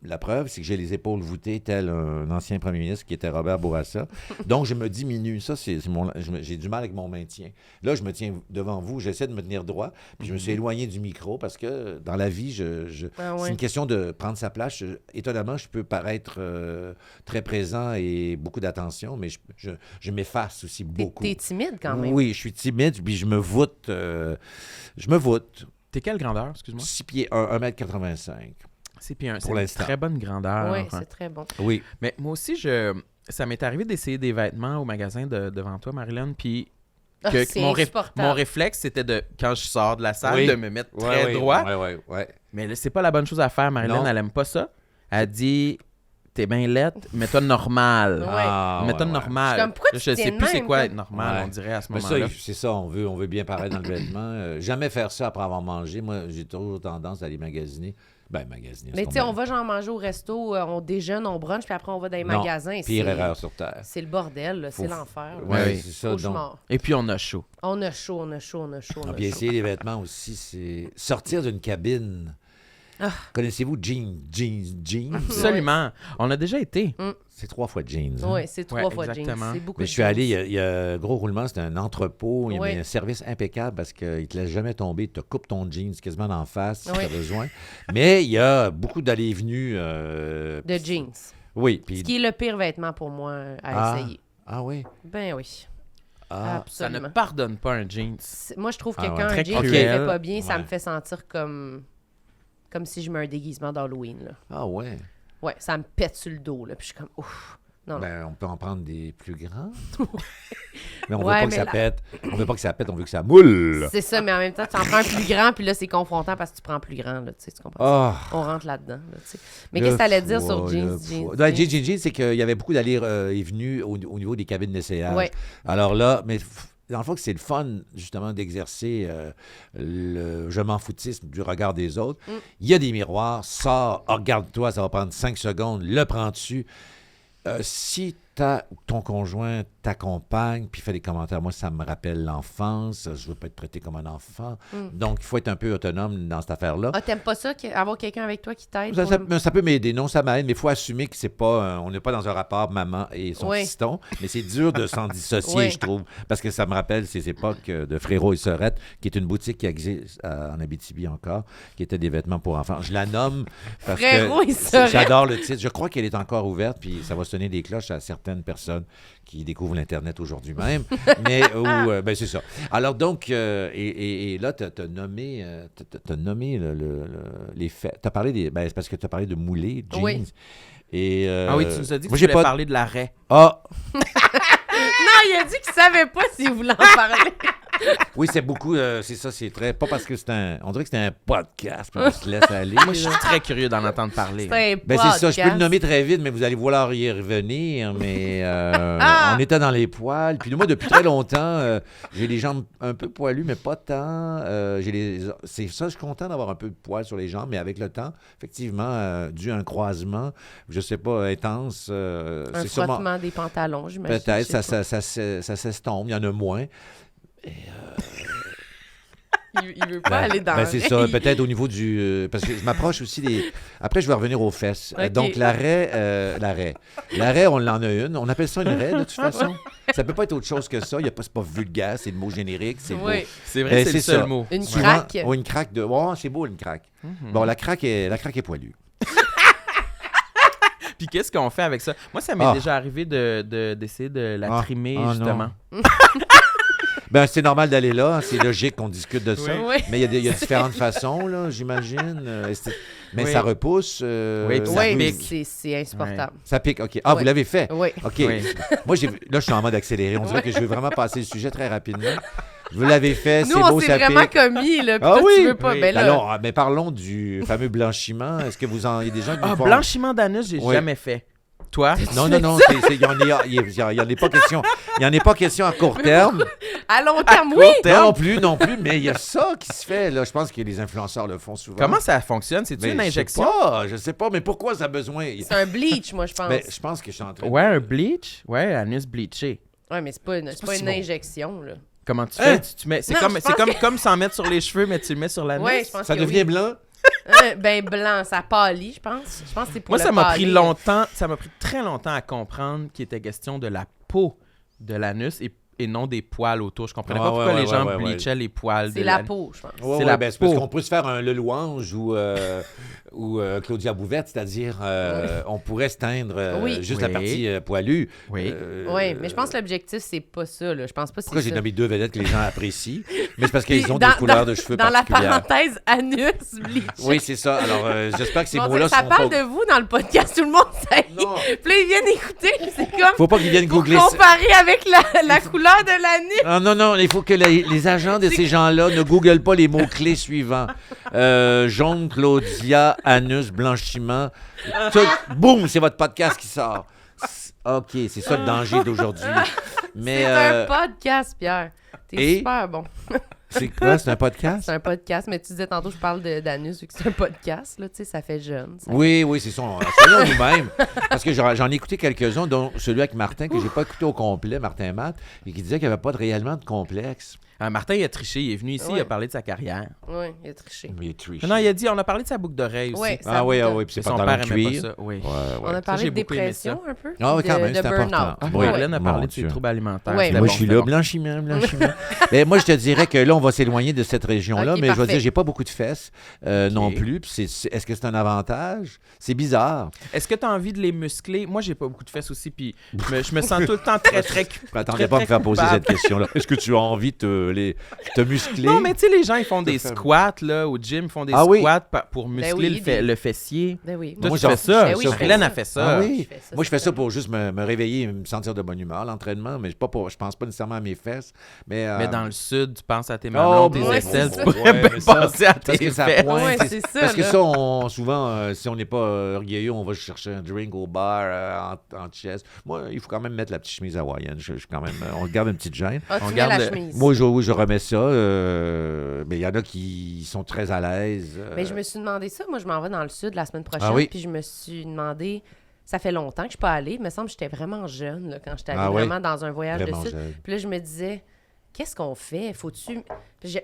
la preuve, c'est que j'ai les épaules voûtées, tel un ancien premier ministre qui était Robert Bourassa. Donc, je me diminue. Ça, j'ai du mal avec mon maintien. Là, je me tiens devant vous, j'essaie de me tenir droit, puis je me suis éloigné du micro parce que dans la vie, Ah ouais. c'est une question de prendre sa place. Étonnamment, je peux paraître très présent et beaucoup d'attention, mais je m'efface aussi beaucoup. T'es timide quand même. Oui, je suis timide, puis je me voûte. T'es quelle grandeur, excuse-moi? 6 pieds 1, 1m85. C'est puis un- Pour c'est une l'instant. très bonne grandeur. Oui, hein. c'est très bon. Oui. Mais moi aussi, ça m'est arrivé d'essayer des vêtements au magasin devant toi, Marilyn, puis Ah, que c'est mon insupportable. réflexe, c'était quand je sors de la salle, Oui. de me mettre très droit. Oui. Mais là, c'est pas la bonne chose à faire. Marilyn, Non. elle aime pas ça. Elle dit, t'es bien laide, mets-toi normal. Ouais. Mets-toi normal. Je suis comme, pourquoi tu je tiens sais de plus c'est même, quoi toi? être normal, Ouais. on dirait à ce Mais ça, moment-là. c'est ça, on veut bien paraître dans le vêtement. Jamais faire ça après avoir mangé. Moi, j'ai toujours tendance à aller magasiner. Ben, magasiner. Mais tu sais, on va genre manger au resto, on déjeune, on brunch, puis après on va dans les Non, magasins. Pire c'est- erreur sur Terre. C'est le bordel, là, c'est Faut- l'enfer. Oui, Oui. c'est ça. Donc, Cauchemar. Et puis, on a chaud. On a chaud, on a chaud, on a chaud, on a puis chaud. essayer les vêtements aussi, c'est sortir d'une cabine. Ah. Connaissez-vous jeans? Absolument. On a déjà été. C'est 3 fois jeans. hein? Oui, c'est 3 fois jeans. exactement. C'est beaucoup Mais de je suis allé, jeans. il y a gros roulement, c'était un entrepôt, il y Oui. avait un service impeccable parce qu'il ne te laisse jamais tomber, il te coupe ton jeans quasiment d'en face si Oui. tu as besoin. Mais il y a beaucoup d'allées et venues. De jeans. Oui. Puis, Ce qui est le pire vêtement pour moi à essayer. Ah oui? Ben oui, Ah, Ça ne absolument. pardonne pas un jeans. Moi, je trouve que Ah quand ouais. un Très jean ne cruel. fait pas bien, ça Ouais. me fait sentir comme si je mets un déguisement d'Halloween. Là. ah ouais. Ouais, ça me pète sur le dos. Là, puis je suis comme, ouf. Non, non. Ben, on peut en prendre des plus grands. Mais on Ouais, veut pas que mais ça là- pète. On veut pas que ça pète, on veut que ça moule. C'est ça, mais en même temps, tu en prends un plus grand, puis là, c'est confrontant parce que tu prends plus grand. Là, tu comprends? Ah. On rentre là-dedans. Là, tu sais. Mais qu'est-ce que tu allais dire sur jeans? Ouais, jeans, c'est qu'il y avait beaucoup d'allées et venues au niveau des cabines d'essayage. Ouais. Alors là, mais dans le fond, c'est le fun, justement, d'exercer le je m'en foutisme du regard des autres. Il y a des miroirs, sors, regarde-toi, ça va prendre 5 secondes, le prends dessus. Si ton conjoint t'accompagne puis fait des commentaires. Moi, ça me rappelle l'enfance. Je veux pas être traité comme un enfant. Donc, il faut être un peu autonome dans cette affaire-là. Ah, t'aimes pas ça, avoir quelqu'un avec toi qui t'aide? Ça peut m'aider. Non, ça m'aide, mais il faut assumer que c'est pas... on n'est pas dans un rapport maman et son fiston. Mais c'est dur de s'en dissocier, je trouve. Parce que ça me rappelle ces époques de Frérot et Sorette, qui est une boutique qui existe en Abitibi encore, qui était des vêtements pour enfants. Je la nomme parce Frérot et que Sorette. j'adore le titre. Je crois qu'elle est encore ouverte, puis ça va sonner des cloches à certaines personnes qui découvrent l'Internet aujourd'hui même. Mais ben c'est ça. Alors donc, et là, tu as nommé, les faits. Tu as parlé des... Ben, c'est parce que tu as parlé de moulés, jeans. Oui. Et, Ah oui, tu nous as dit que tu voulais parler de l'arrêt. Ah! Non, il a dit qu'il savait pas s'il voulait en parler. Oui, c'est beaucoup, c'est ça, c'est très... Pas parce que c'est un... On dirait que c'est un podcast, puis on se laisse aller. Moi, je suis très curieux d'en entendre parler. C'est un Ben podcast. c'est ça, je peux le nommer très vite, mais vous allez vouloir y revenir. Mais on était dans les poils. Puis moi, depuis très longtemps, j'ai les jambes un peu poilues, mais pas tant. C'est ça, je suis content d'avoir un peu de poil sur les jambes, mais avec le temps, effectivement, dû à un croisement, je sais pas, intense. Un c'est frottement sûrement... des pantalons, j'imagine. Peut-être, je sais ça s'estompe, il y en a moins. Il veut pas aller dans c'est ça, peut-être au niveau du... parce que je m'approche aussi des... Après, je vais revenir aux fesses. Okay. Donc, l'arrêt, on en a une. On appelle ça une raie, de toute façon. Ça peut pas être autre chose que ça. C'est pas vulgaire, c'est le mot générique. C'est beau. C'est vrai, c'est le seul ça. mot. Une Souvent, craque. Une craque de... Oh, c'est beau, une craque. Bon, la craque est poilue. Puis qu'est-ce qu'on fait avec ça? Moi, ça m'est déjà arrivé d'essayer de la trimer, justement. Ben, c'est normal d'aller là. C'est logique qu'on discute de ça. Oui. Mais il y a différentes façons, là, j'imagine. Mais ça repousse. Oui, puis ça Oui, c'est insupportable. Ça pique, OK. Ah, vous l'avez fait? Oui. OK. Oui. Moi, là, je suis en mode accéléré. On dirait que je veux vraiment passer le sujet très rapidement. Vous l'avez fait, Nous, c'est on beau, s'est ça vraiment pique. commis, là. Puis Ah toi, oui? tu veux pas. Oui. Ben là, Alors, mais parlons du fameux blanchiment. Est-ce que il y a des gens qui vous font... Blanchiment d'anus, j'ai jamais fait. Toi? Non, il n'y en a pas question. Il n'y en a pas question à court terme. à long terme, oui. Non plus, mais il y a ça qui se fait. Là, je pense que les influenceurs le font souvent. Comment ça fonctionne? C'est-tu une injection? Je sais pas, mais pourquoi ça a besoin? C'est un bleach, moi, je pense. Ben, je pense que je suis en train de... Ouais, un bleach? Ouais, anus bleaché. Ouais, mais c'est pas une injection, là. Comment tu fais? Tu mets... Non, je pense comme s'en mettre sur les cheveux, mais tu le mets sur l'anus? Ouais, je pense Ça que devient oui. blanc? Ben blanc, ça pâlit, je pense. Je pense que c'est pour Moi, le ça m'a pâlir. pris longtemps, ça m'a pris très longtemps à comprendre qu'il était question de la peau de l'anus et non des poils autour. Je comprenais pas pourquoi les gens bleachaient les poils C'est de la l'anus. peau, je pense. Ouais, C'est la c'est peau. parce qu'on peut se faire un Le Louange ou Claudia Bouvette, c'est-à-dire on pourrait se teindre juste la partie poilue. Oui. Oui, mais je pense que l'objectif, c'est pas ça, là. Je pense pas que c'est Pourquoi j'ai ça. nommé deux vedettes que les gens apprécient? Mais c'est parce Puis qu'ils ont des couleurs de cheveux dans la particulières. parenthèse, anus, bleach. Oui, c'est ça. Alors, j'espère que ces Bon, mots-là ça seront parle pas... de vous dans le podcast, tout le monde sait. Non. Puis là, ils viennent écouter, c'est comme Faut pas qu'ils viennent pour googler ça. comparer avec la couleur de l'anus. Non, il faut que les agents de ces gens-là ne googlent pas les mots-clés suivants. Jaune, Claudia, anus, blanchiment. Boum, c'est votre podcast qui sort. OK, c'est ça le danger d'aujourd'hui. Mais, C'est un podcast, Pierre. T'es super bon. C'est quoi, c'est un podcast? C'est un podcast, mais tu disais tantôt, je parle d'anus, vu que c'est un podcast, là, tu sais, ça fait jeune. Ça Oui, c'est ça. Soyons nous-mêmes. Parce que j'en ai écouté quelques-uns, dont celui avec Martin, que j'ai pas écouté au complet, Martin Matt, et qui disait qu'il n'y avait pas réellement de complexe. Martin, il a triché. Il est venu ici, il a parlé de sa carrière. Oui, il a triché. Mais il est triché. Non, il a dit, on a parlé de sa boucle d'oreille aussi. Ouais, Ah oui, puis c'est Et son pantalon père de aimait cuir. pas ça. Oui. On a parlé j'ai de beaucoup aimé dépression un peu. Ah oui, quand même, de c'est important. burn-out. Ah, Oui, oui. Hélène a Mon parlé de ses Dieu. troubles alimentaires. Ouais. C'était Moi, bon, je suis c'était là, bon. blanchiment. Mais moi, je te dirais que là, on va s'éloigner de cette région-là, Ok, mais je vais parfait. dire, j'ai pas beaucoup de fesses non plus. Puis est-ce que c'est un avantage? C'est bizarre. Est-ce que tu as envie de les muscler? Moi, j'ai pas beaucoup de fesses aussi, puis je me sens tout le temps très, très... Je m'attendais pas à me faire poser cette question-là. Est-ce que tu as envie de te muscler? Non, mais tu sais, les gens, ils font des squats, là, au gym, ils font des Ah oui. squats pour muscler oui, le fessier. Ben oui. Toi, Moi, tu fais ça. Ben oui, je fais Hélène ça. a fait ça. Ah oui? Je fais ça, Moi, je fais ça ça pour juste me réveiller et me sentir de bonne humeur, l'entraînement, mais je pense pas nécessairement à mes fesses. Mais dans le sud, tu penses à tes mamelons, tes ouais, aisselles, c'est tu ça. pourrais bien mais ça, penser à parce tes que ça fesses. pointe. Ouais, c'est ça, Parce que là. ça, souvent, si on n'est pas orgueilleux, on va chercher un drink au bar en chest. Moi, il faut quand même mettre la petite chemise hawaïenne. Je quand même, on garde une petite gêne. Ah, On tu mets la garde le- chemise. Moi, je remets ça, mais il y en a qui sont très à l'aise. Mais je me suis demandé ça. Moi, je m'en vais dans le sud la semaine prochaine. Ah oui? Puis je me suis demandé, ça fait longtemps que je suis pas allée. Il me semble que j'étais vraiment jeune là, quand j'étais allée Ah oui? vraiment dans un voyage Vraiment de sud. jeune. Puis là, je me disais, qu'est-ce qu'on fait? Faut-tu...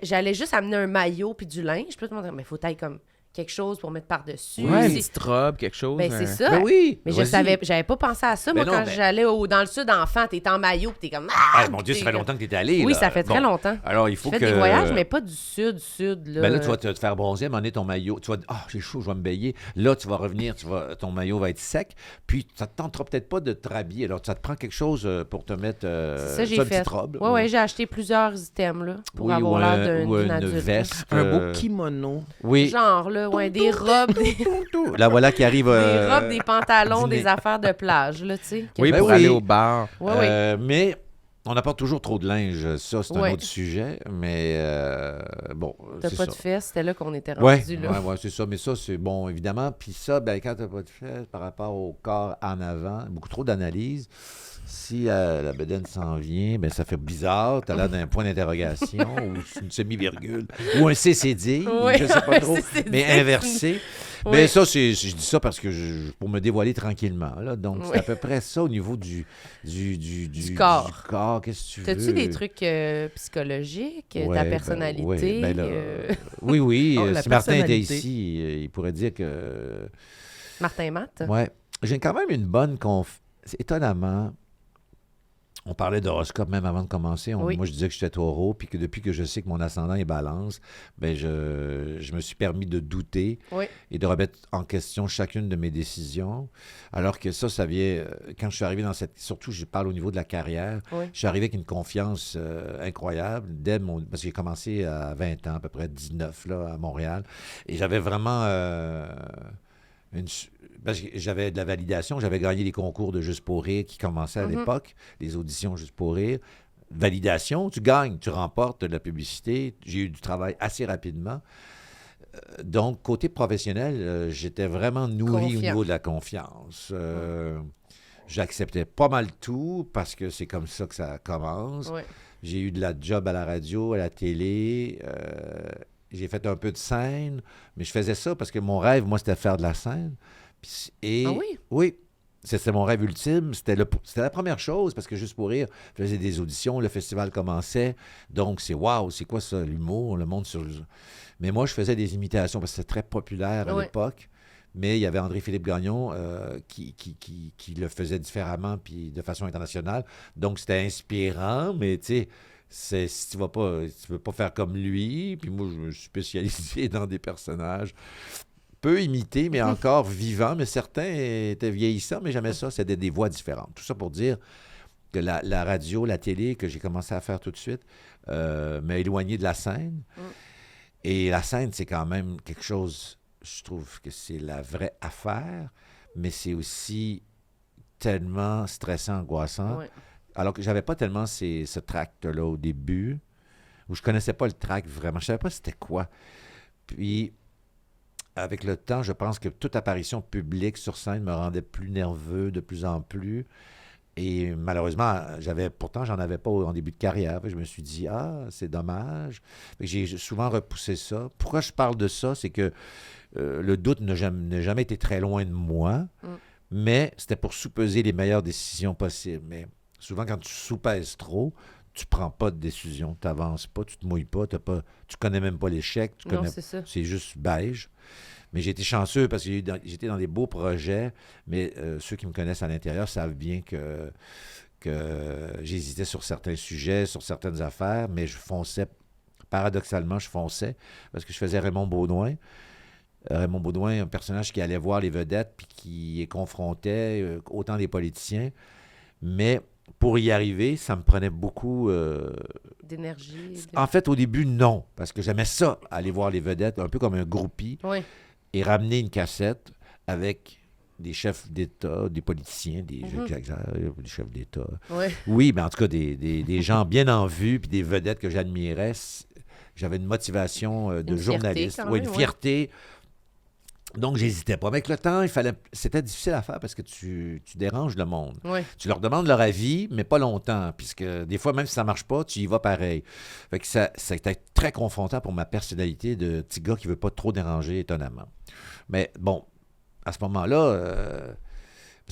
J'allais juste amener un maillot puis du linge. Puis là, tout le monde disait, mais faut tailler comme quelque chose pour mettre par-dessus. Ouais, une C'est- petite robe, quelque chose. Ben, c'est ça. Ben oui! Mais vas-y. j'avais pas pensé à ça. Ben Moi, non, quand mais- j'allais dans le sud, enfant, t'es en maillot, puis t'es comme... Ah, mon puis Dieu, t'es ça fait comme- longtemps que t'es allé. Oui, là. ça fait très Bon. longtemps. Alors, il faut J'ai que... fait des voyages, mais pas du sud, là. Ben là, tu vas te faire bronzer, m'en ton maillot. Tu vas dire, j'ai chaud, je vais me baigner. Là, tu vas revenir, ton maillot va être sec. Puis, ça te tentera peut-être pas de te rhabiller. Alors, ça te prend quelque chose pour te mettre C'est ça, j'ai une fait. petite robe. Ouais, j'ai acheté plusieurs items, là, pour Oui, avoir ou l'air ou d'une une adulte. là. veste. Un beau kimono. Oui. Genre, là, ouais, des robes, des La voilà qui arrive. robes, des pantalons, dîner. des affaires de plage, là, tu sais. Oui, Ben pour oui. aller au bar. Ouais, ouais. Mais on apporte toujours trop de linge. Ça, c'est un Ouais. autre sujet. Mais bon, T'as c'est pas ça. de fesses, c'était là qu'on était Oui, rendu, là. c'est ça. Mais ça, c'est bon, évidemment. Puis ça, ben, quand tu n'as pas de fesses par rapport au corps en avant, beaucoup trop d'analyse. Si la bedaine s'en vient, ben, ça fait bizarre. Tu as l'air d'un point d'interrogation ou une semi-virgule ou un CCD, Oui, je ne sais pas un trop, CCD. mais inversé. Oui. Mais ça, je dis ça parce que pour me dévoiler tranquillement. Là. Donc, c'est Oui. à peu près ça au niveau du corps. Du corps. Qu'est-ce que tu veux? T'as-tu des trucs psychologiques, Ouais, ta ben, personnalité? ouais, ben là, oui. Oh, la Si Martin était personnalité. ici, il pourrait dire que... Martin et Matt? Ouais. J'ai quand même une bonne étonnamment, on parlait d'horoscope même avant de commencer. Oui. Moi, je disais que j'étais taureau, puis que depuis que je sais que mon ascendant est balance, ben je me suis permis de douter Oui. et de remettre en question chacune de mes décisions. Alors que ça vient... Quand je suis arrivé dans cette... Surtout, je parle au niveau de la carrière. Oui. Je suis arrivé avec une confiance incroyable parce que j'ai commencé à 20 ans, à peu près 19, là, à Montréal. Et j'avais vraiment... parce que j'avais de la validation, j'avais gagné les concours de Juste pour rire qui commençaient à l'époque, les auditions Juste pour rire. Validation, tu gagnes, tu remportes de la publicité. J'ai eu du travail assez rapidement. Donc, côté professionnel, j'étais vraiment nourri Confiant. au niveau de la confiance. J'acceptais pas mal tout parce que c'est comme ça que ça commence. Oui. J'ai eu de la job à la radio, à la télé. J'ai fait un peu de scène, mais je faisais ça parce que mon rêve, moi, c'était de faire de la scène. Et, Ah oui? Oui. C'était mon rêve ultime. C'était la première chose parce que Juste pour rire, je faisais des auditions, le festival commençait. Donc, c'est waouh, c'est quoi ça, l'humour, le monde sur... Mais moi, je faisais des imitations parce que c'était très populaire à Oui. l'époque. Mais il y avait André-Philippe Gagnon qui le faisait différemment puis de façon internationale. Donc, c'était inspirant, mais tu sais, si tu veux pas faire comme lui, puis moi, je me suis spécialisé dans des personnages peu imités, mais encore vivants, mais certains étaient vieillissants, mais j'aimais ça, c'était des voix différentes. Tout ça pour dire que la radio, la télé, que j'ai commencé à faire tout de suite, m'a éloigné de la scène. Et la scène, c'est quand même quelque chose, je trouve que c'est la vraie affaire, mais c'est aussi tellement stressant, angoissant. Oui. Alors que j'avais pas tellement ce tract-là au début, où je connaissais pas le tract vraiment. Je savais pas c'était quoi. Puis, avec le temps, je pense que toute apparition publique sur scène me rendait plus nerveux de plus en plus. Et malheureusement, pourtant, j'en avais pas en début de carrière. Je me suis dit, c'est dommage. J'ai souvent repoussé ça. Pourquoi je parle de ça? C'est que le doute n'a jamais été très loin de moi, mais c'était pour sous-peser les meilleures décisions possibles. Mais souvent, quand tu sous-pèses trop, tu prends pas de décision, tu n'avances pas, tu te mouilles pas, tu connais même pas l'échec. Non, c'est ça. C'est juste beige. Mais j'ai été chanceux parce que j'étais dans des beaux projets, mais ceux qui me connaissent à l'intérieur savent bien que j'hésitais sur certains sujets, sur certaines affaires, mais je fonçais. Paradoxalement, je fonçais parce que je faisais Raymond Baudouin. Raymond Baudouin, un personnage qui allait voir les vedettes puis qui confrontait autant les politiciens. Mais pour y arriver, ça me prenait beaucoup... D'énergie. En fait, au début, non, parce que j'aimais ça, aller voir les vedettes, un peu comme un groupie, Oui. et ramener une cassette avec des chefs d'État, des politiciens, j'exagère, des chefs d'État. Oui. Oui, mais en tout cas, des gens bien en vue, puis des vedettes que j'admirais. J'avais une motivation de Une fierté, journaliste. quand Oui, même, une ouais. fierté. Donc, j'hésitais pas. Mais avec le temps, c'était difficile à faire parce que tu déranges le monde. Oui. Tu leur demandes leur avis, mais pas longtemps, puisque des fois, même si ça marche pas, tu y vas pareil. Fait que ça a été très confrontant pour ma personnalité de petit gars qui veut pas trop déranger, étonnamment. Mais bon, à ce moment-là,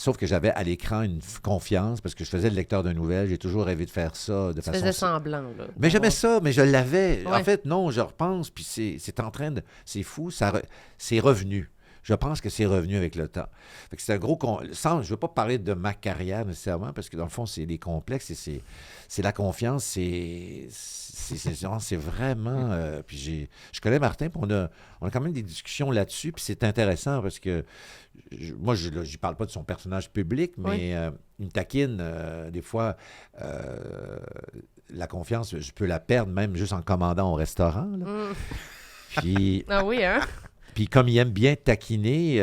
Sauf que j'avais à l'écran une confiance parce que je faisais le lecteur de nouvelles. J'ai toujours rêvé de faire ça de Tu faisais façon... semblant, là. Mais j'aimais ça, mais je l'avais. Ouais. En fait, non, je repense, puis c'est en train de... C'est fou, c'est revenu. Je pense que c'est revenu avec le temps. Fait que c'est un gros... Je ne veux pas parler de ma carrière nécessairement, parce que dans le fond, c'est les complexes et c'est la confiance, c'est vraiment... puis je connais Martin, puis on a quand même des discussions là-dessus, puis c'est intéressant parce que moi, je ne parle pas de son personnage public, mais il me taquine des fois... la confiance, je peux la perdre même juste en commandant au restaurant. Là. Puis... Ah oui, hein? Puis comme il aime bien taquiner,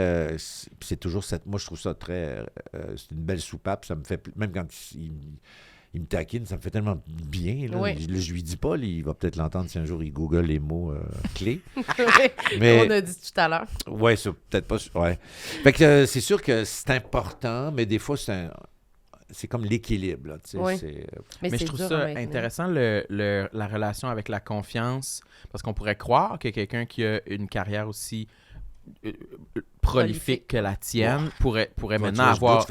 c'est toujours cette... Moi, je trouve ça très... c'est une belle soupape. Ça me fait... Même quand il me taquine, ça me fait tellement bien. Là. Oui. Je lui dis pas, là, il va peut-être l'entendre si un jour il google les mots clés. Oui, Mais... on a dit tout à l'heure. Ouais, ça, peut-être pas... Ouais. Fait que c'est sûr que c'est important, mais des fois, c'est comme l'équilibre. Là, tu sais, Oui. Mais je c'est trouve dur ça à maintenir. intéressant, la relation avec la confiance, parce qu'on pourrait croire que quelqu'un qui a une carrière aussi prolifique que la tienne pourrait maintenant avoir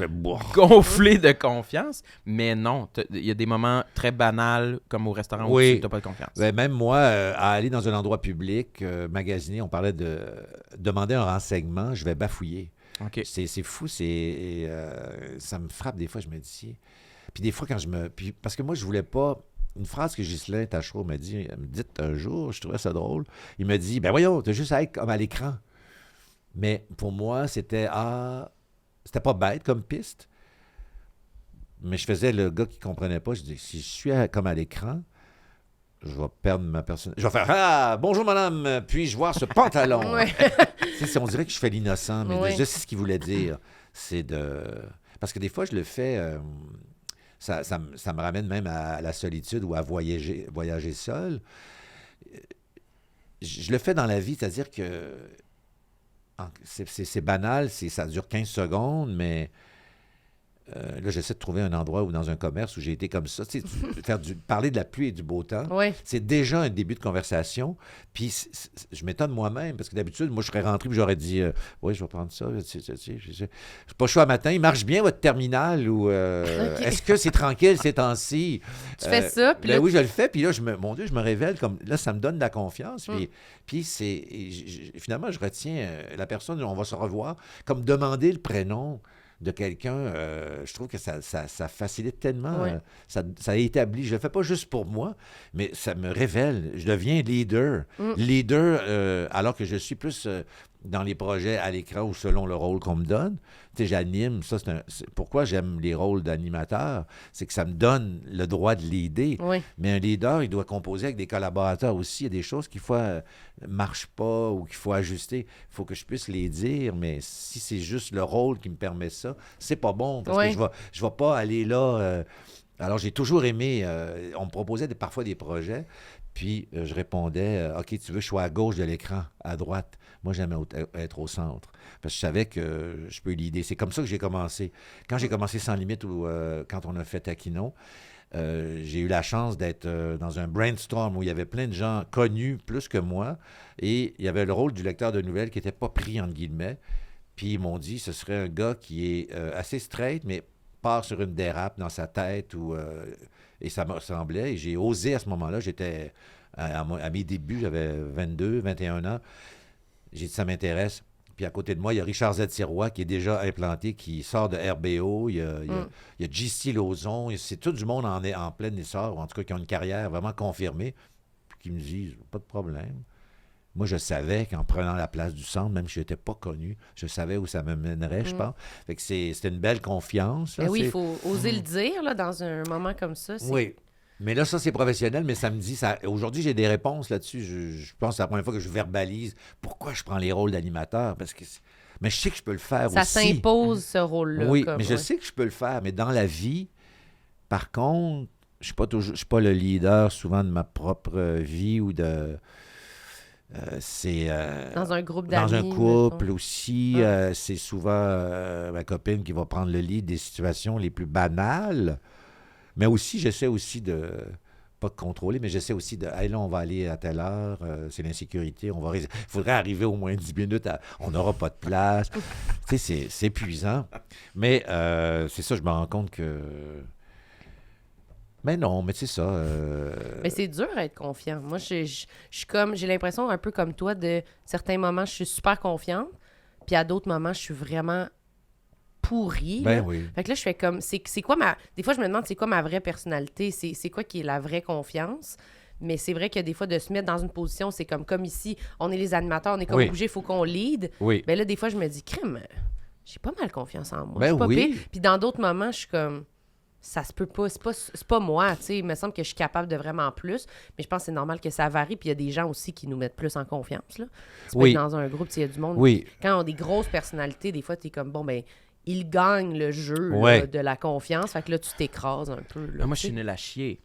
gonflé de confiance, mais non, il y a des moments très banals, comme au restaurant où tu n'as pas de confiance. Ben, même moi, à aller dans un endroit public, magasiner, on parlait de demander un renseignement, je vais bafouiller. OK. C'est fou, ça me frappe des fois, je me dis. Puis des fois, parce que moi, je voulais pas... Une phrase que Ghislain Tachereau m'a dit un jour, je trouvais ça drôle. Il m'a dit, ben voyons, t'as juste à être comme à l'écran. Mais pour moi, c'était pas bête comme piste. Mais je faisais le gars qui comprenait pas. Je dis, si je suis comme à l'écran, je vais perdre ma personne. Je vais faire, ah, bonjour madame, puis-je voir ce pantalon? Ouais. On dirait que je fais l'innocent, mais Oui. je sais ce qu'il voulait dire. Parce que des fois, je le fais, ça me ramène même à la solitude ou à voyager seul. Je le fais dans la vie, c'est-à-dire que c'est banal, ça dure 15 secondes, mais là, j'essaie de trouver un endroit ou dans un commerce où j'ai été comme ça. Tu sais, parler de la pluie et du beau temps, Oui. c'est déjà un début de conversation. Puis je m'étonne moi-même, parce que d'habitude, moi, je serais rentré et j'aurais dit oui, je vais prendre ça. Je n'ai pas le choix matin. Il marche bien, votre terminal? Ou est-ce que c'est tranquille ces temps-ci? Tu fais ça, puis ben là... oui, je le fais. Puis là, mon Dieu, je me révèle comme... Là, ça me donne de la confiance. Puis finalement, je retiens la personne, on va se revoir, comme demander le prénom de quelqu'un, je trouve que ça facilite tellement, Ouais. ça établit. Je ne le fais pas juste pour moi, mais ça me révèle. Je deviens leader. Leader, alors que je suis plus dans les projets à l'écran ou selon le rôle qu'on me donne. Tu sais, j'anime. Ça, pourquoi j'aime les rôles d'animateur, c'est que ça me donne le droit de leader. Oui. Mais un leader, il doit composer avec des collaborateurs aussi. Il y a des choses qui, fois, ne marchent pas ou qu'il faut ajuster. Il faut que je puisse les dire, mais si c'est juste le rôle qui me permet ça, c'est pas bon parce que je vais pas aller là... Alors, j'ai toujours aimé... on me proposait parfois des projets, puis je répondais, OK, tu veux que je sois à gauche de l'écran, à droite. Moi, j'aimais être au centre, parce que je savais que je peux l'idée. C'est comme ça que j'ai commencé. Quand j'ai commencé Sans Limite, ou quand on a fait Taquinon, j'ai eu la chance d'être dans un brainstorm où il y avait plein de gens connus plus que moi, et il y avait le rôle du lecteur de nouvelles qui n'était pas pris, entre guillemets. Puis ils m'ont dit, ce serait un gars qui est assez straight, mais part sur une dérape dans sa tête, et ça me ressemblait. Et j'ai osé à ce moment-là, j'étais à mes débuts, j'avais 22, 21 ans. J'ai dit, ça m'intéresse. Puis à côté de moi, il y a Richard Z. Sirois qui est déjà implanté, qui sort de RBO. Il y a J.C. Lauzon. C'est tout du monde en plein essor, ou en tout cas qui ont une carrière vraiment confirmée, puis qui me disent, pas de problème. Moi, je savais qu'en prenant la place du centre, même si je n'étais pas connu, je savais où ça me mènerait, je pense. Fait que c'était une belle confiance. Là, Mais oui, il faut oser le dire là, dans un moment comme ça. Oui. Mais là, ça, c'est professionnel, mais ça me dit... Aujourd'hui, j'ai des réponses là-dessus. Je pense que c'est la première fois que je verbalise pourquoi je prends les rôles d'animateur. Mais je sais que je peux le faire ça aussi. Ça s'impose, ce rôle-là. Oui, mais je sais que je peux le faire. Mais dans la vie, par contre, je ne suis pas le leader souvent de ma propre vie ou de... dans un groupe d'amis. Dans un couple mettons. aussi, c'est souvent ma copine qui va prendre le lead des situations les plus banales. Mais aussi, j'essaie aussi pas contrôler, mais j'essaie aussi de, hey, là, on va aller à telle heure, c'est l'insécurité, il faudrait arriver au moins 10 minutes, on n'aura pas de place. Tu sais, c'est épuisant. Mais c'est ça, je me rends compte que... Mais non, mais c'est ça. Mais c'est dur à être confiant. Moi, je suis comme, j'ai l'impression un peu comme toi, de certains moments, je suis super confiante, puis à d'autres moments, je suis vraiment pourrie. Ben là. oui. Fait que là, je fais comme, c'est quoi Des fois, je me demande, c'est quoi ma vraie personnalité? C'est quoi qui est la vraie confiance? Mais c'est vrai que des fois, de se mettre dans une position, c'est comme ici, on est les animateurs, on est comme obligé, il faut qu'on lead. Oui. Ben là, des fois, je me dis, crème, j'ai pas mal confiance en moi. Ben Je suis pas oui. pire. Puis dans d'autres moments, je suis comme... Ça se peut pas, c'est pas moi, tu sais, il me semble que je suis capable de vraiment plus, mais je pense que c'est normal que ça varie, puis il y a des gens aussi qui nous mettent plus en confiance, là. Tu peux être dans un groupe, il y a du monde, quand on a des grosses personnalités, des fois, t'es comme, bon, ben, ils gagnent le jeu là, de la confiance, fait que là, tu t'écrases un peu, là. Moi, je suis nul à chier.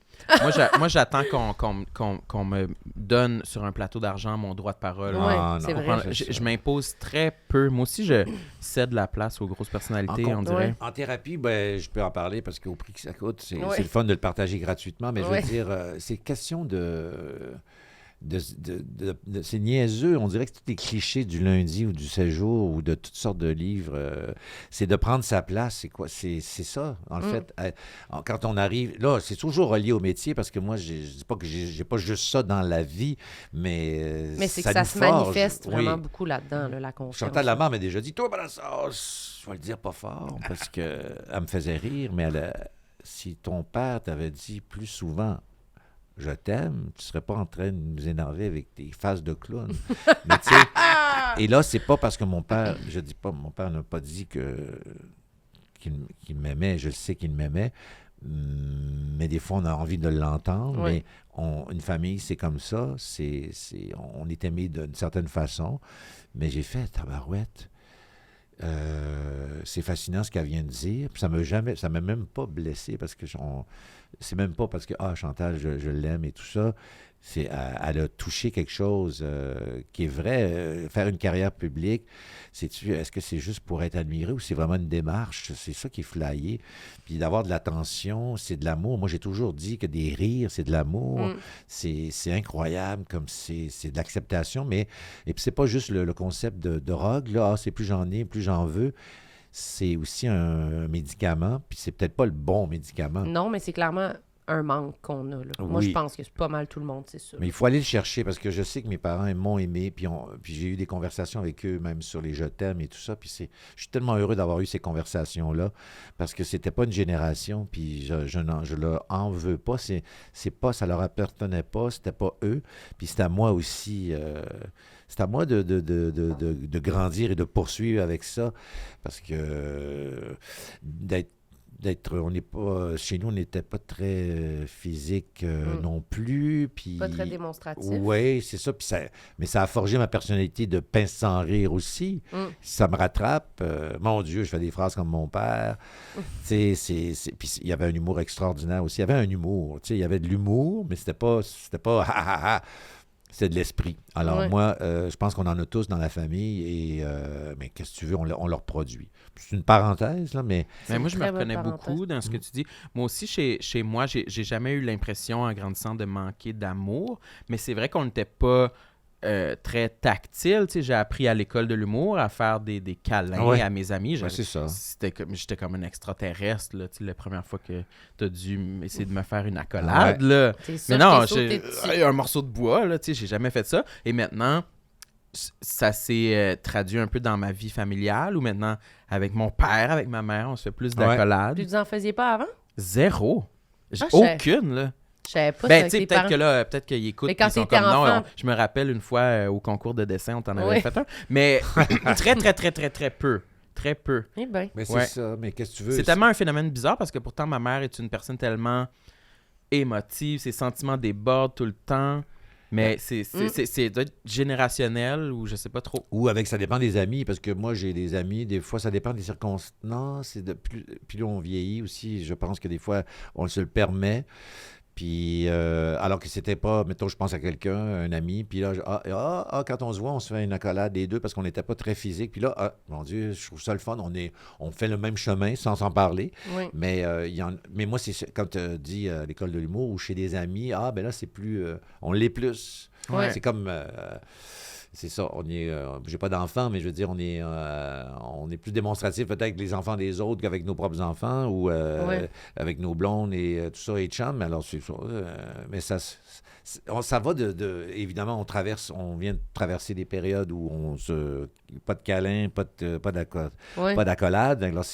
Moi, j'attends qu'on me donne sur un plateau d'argent mon droit de parole. Ouais, Ah, c'est non. vrai. Je m'impose très peu. Moi aussi, je cède la place aux grosses personnalités, on dirait. En thérapie, ben, je peux en parler parce qu'au prix que ça coûte, c'est Ouais. le fun de le partager gratuitement, mais je Ouais. veux dire, c'est question c'est niaiseux. On dirait que tous les clichés du lundi ou du 16 jours ou de toutes sortes de livres, c'est de prendre sa place. C'est quoi? C'est ça, en fait. Quand on arrive... Là, c'est toujours relié au métier parce que moi, je dis pas que j'ai pas juste ça dans la vie, mais c'est que ça ça nous se forge. manifeste vraiment Oui. beaucoup là-dedans, là, la confiance. Chantal Lamar m'a déjà dit, toi, je vais le dire pas fort parce qu'elle me faisait rire, mais si ton père t'avait dit plus souvent je t'aime, tu serais pas en train de nous énerver avec tes faces de clown. Mais tu sais, et là, c'est pas parce que mon père n'a pas dit qu'il m'aimait, je sais qu'il m'aimait, mais des fois, on a envie de l'entendre, Oui. mais une famille, c'est comme ça, on est aimé d'une certaine façon, mais j'ai fait tabarouette. C'est fascinant ce qu'elle vient de dire. Puis ça m'a même pas blessé parce que c'est même pas parce que Chantal, je l'aime et tout ça. Elle a touché quelque chose qui est vrai. Faire une carrière publique, est-ce que c'est juste pour être admiré ou c'est vraiment une démarche? C'est ça qui est flyé. Puis d'avoir de l'attention, c'est de l'amour. Moi, j'ai toujours dit que des rires, c'est de l'amour. C'est incroyable, comme c'est de l'acceptation. Et puis c'est pas juste le concept de drogue. Là, c'est plus j'en ai, plus j'en veux. C'est aussi un médicament. Puis c'est peut-être pas le bon médicament. Non, mais c'est clairement un manque qu'on a, là. Moi, Oui. je pense que c'est pas mal tout le monde, c'est ça. Mais il faut aller le chercher parce que je sais que mes parents m'ont aimé, puis j'ai eu des conversations avec eux, même sur les je t'aime et tout ça. Puis je suis tellement heureux d'avoir eu ces conversations-là parce que c'était pas une génération, puis je leur en veux pas. C'est pas, ça leur appartenait pas, c'était pas eux. Puis c'est à moi aussi. C'est à moi de grandir et de poursuivre avec ça parce que chez nous, on n'était pas très physique non plus. Puis, Pas très démonstratif. Oui, c'est ça. Mais ça a forgé ma personnalité de pince sans rire aussi. Ça me rattrape. Mon Dieu, je fais des phrases comme mon père. Puis il y avait un humour extraordinaire aussi. Il y avait un humour. Il y avait de l'humour, mais c'était pas ha ha ha. C'est de l'esprit. Alors moi, je pense qu'on en a tous dans la famille, mais qu'est-ce que tu veux, on le reproduit. C'est une parenthèse, là, mais... Mais moi, je me très bonne reconnais parenthèse. beaucoup dans ce que tu dis. Moi aussi, chez moi, j'ai jamais eu l'impression, en grandissant, de manquer d'amour, mais c'est vrai qu'on n'était pas très tactile. Tu sais, j'ai appris à l'école de l'humour à faire des câlins à mes amis. c'est ça. J'étais comme un extraterrestre, là, tu sais, la première fois que tu as dû essayer de me faire une accolade. Là. C'est sûr Mais que non, t'es sauté dessus. un morceau de bois, là, tu sais, j'ai jamais fait ça. Et maintenant, ça s'est traduit un peu dans ma vie familiale, où maintenant, avec mon père, avec ma mère, on se fait plus d'accolades. Puis vous en faisiez pas avant? Zéro. Ah, je sais. Aucune, là. Je savais pas Ben, ça tu sais, avec tes peut-être parents. que là, peut-être qu'ils écoutent, Mais puis quand ils sont t'étais comme non. enfant. Je me rappelle une fois au concours de dessin, on t'en avait Oui. fait un. Mais très, très, très, très, très peu. Très peu. Eh ben. Mais c'est Ouais. ça. Mais qu'est-ce que tu veux? C'est tellement un phénomène bizarre parce que pourtant, ma mère est une personne tellement émotive, ses sentiments débordent tout le temps. Mais c'est doit être générationnel ou je sais pas trop. Ou ça dépend des amis, parce que moi, j'ai des amis, des fois, ça dépend des circonstances. Puis là, on vieillit aussi. Je pense que des fois, on se le permet. Puis, alors que c'était pas, mettons, je pense à quelqu'un, un ami, puis là, quand on se voit, on se fait une accolade des deux parce qu'on n'était pas très physique. Puis là, mon Dieu, je trouve ça le fun. On fait le même chemin sans s'en parler. Oui. Mais, mais moi, c'est quand tu dis à l'école de l'humour ou chez des amis, ben là, c'est plus, on l'est plus. Ouais. C'est comme... c'est ça, on est... j'ai pas d'enfants, mais je veux dire, on est plus démonstratif peut-être avec les enfants des autres qu'avec nos propres enfants ou avec nos blondes et tout ça, et chums. Alors, c'est ça. Mais ça va évidemment, on vient de traverser des périodes où pas de câlin, pas d'accolade. Alors,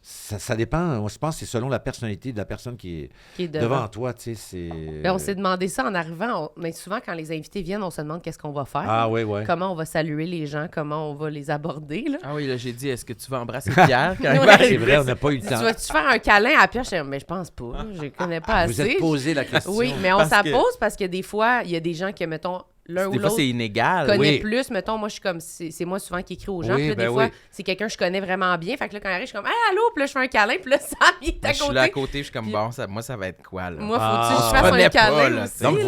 ça dépend. Moi, je pense que c'est selon la personnalité de la personne qui est devant toi. Tu sais, on s'est demandé ça en arrivant. Mais souvent, quand les invités viennent, on se demande qu'est-ce qu'on va faire. Ah oui. Comment on va saluer les gens, comment on va les aborder. Là. Ah oui, là, j'ai dit, est-ce que tu vas embrasser Pierre? C'est vrai, on n'a pas eu le temps. Tu vas-tu faire un câlin à Pierre? Mais je pense pas. Je ne connais pas assez. Vous êtes posé la question. Oui, mais on pose parce que des fois, il y a des gens qui, mettons, l'un ou des fois, l'autre c'est inégal. connaît plus. Mettons, moi, je suis comme... C'est moi souvent qui écris aux gens. Oui, puis là, des fois, c'est quelqu'un que je connais vraiment bien. Fait que là, quand il arrive, je suis comme « Hey, allô! » Puis là, je fais un câlin. Puis là, Sam, il est à Je côté. suis là à côté, je suis comme, bon, moi, ça va être quoi, là? Moi, faut-tu Ah, que je je fasse connais un pas, câlin là, aussi? Donc,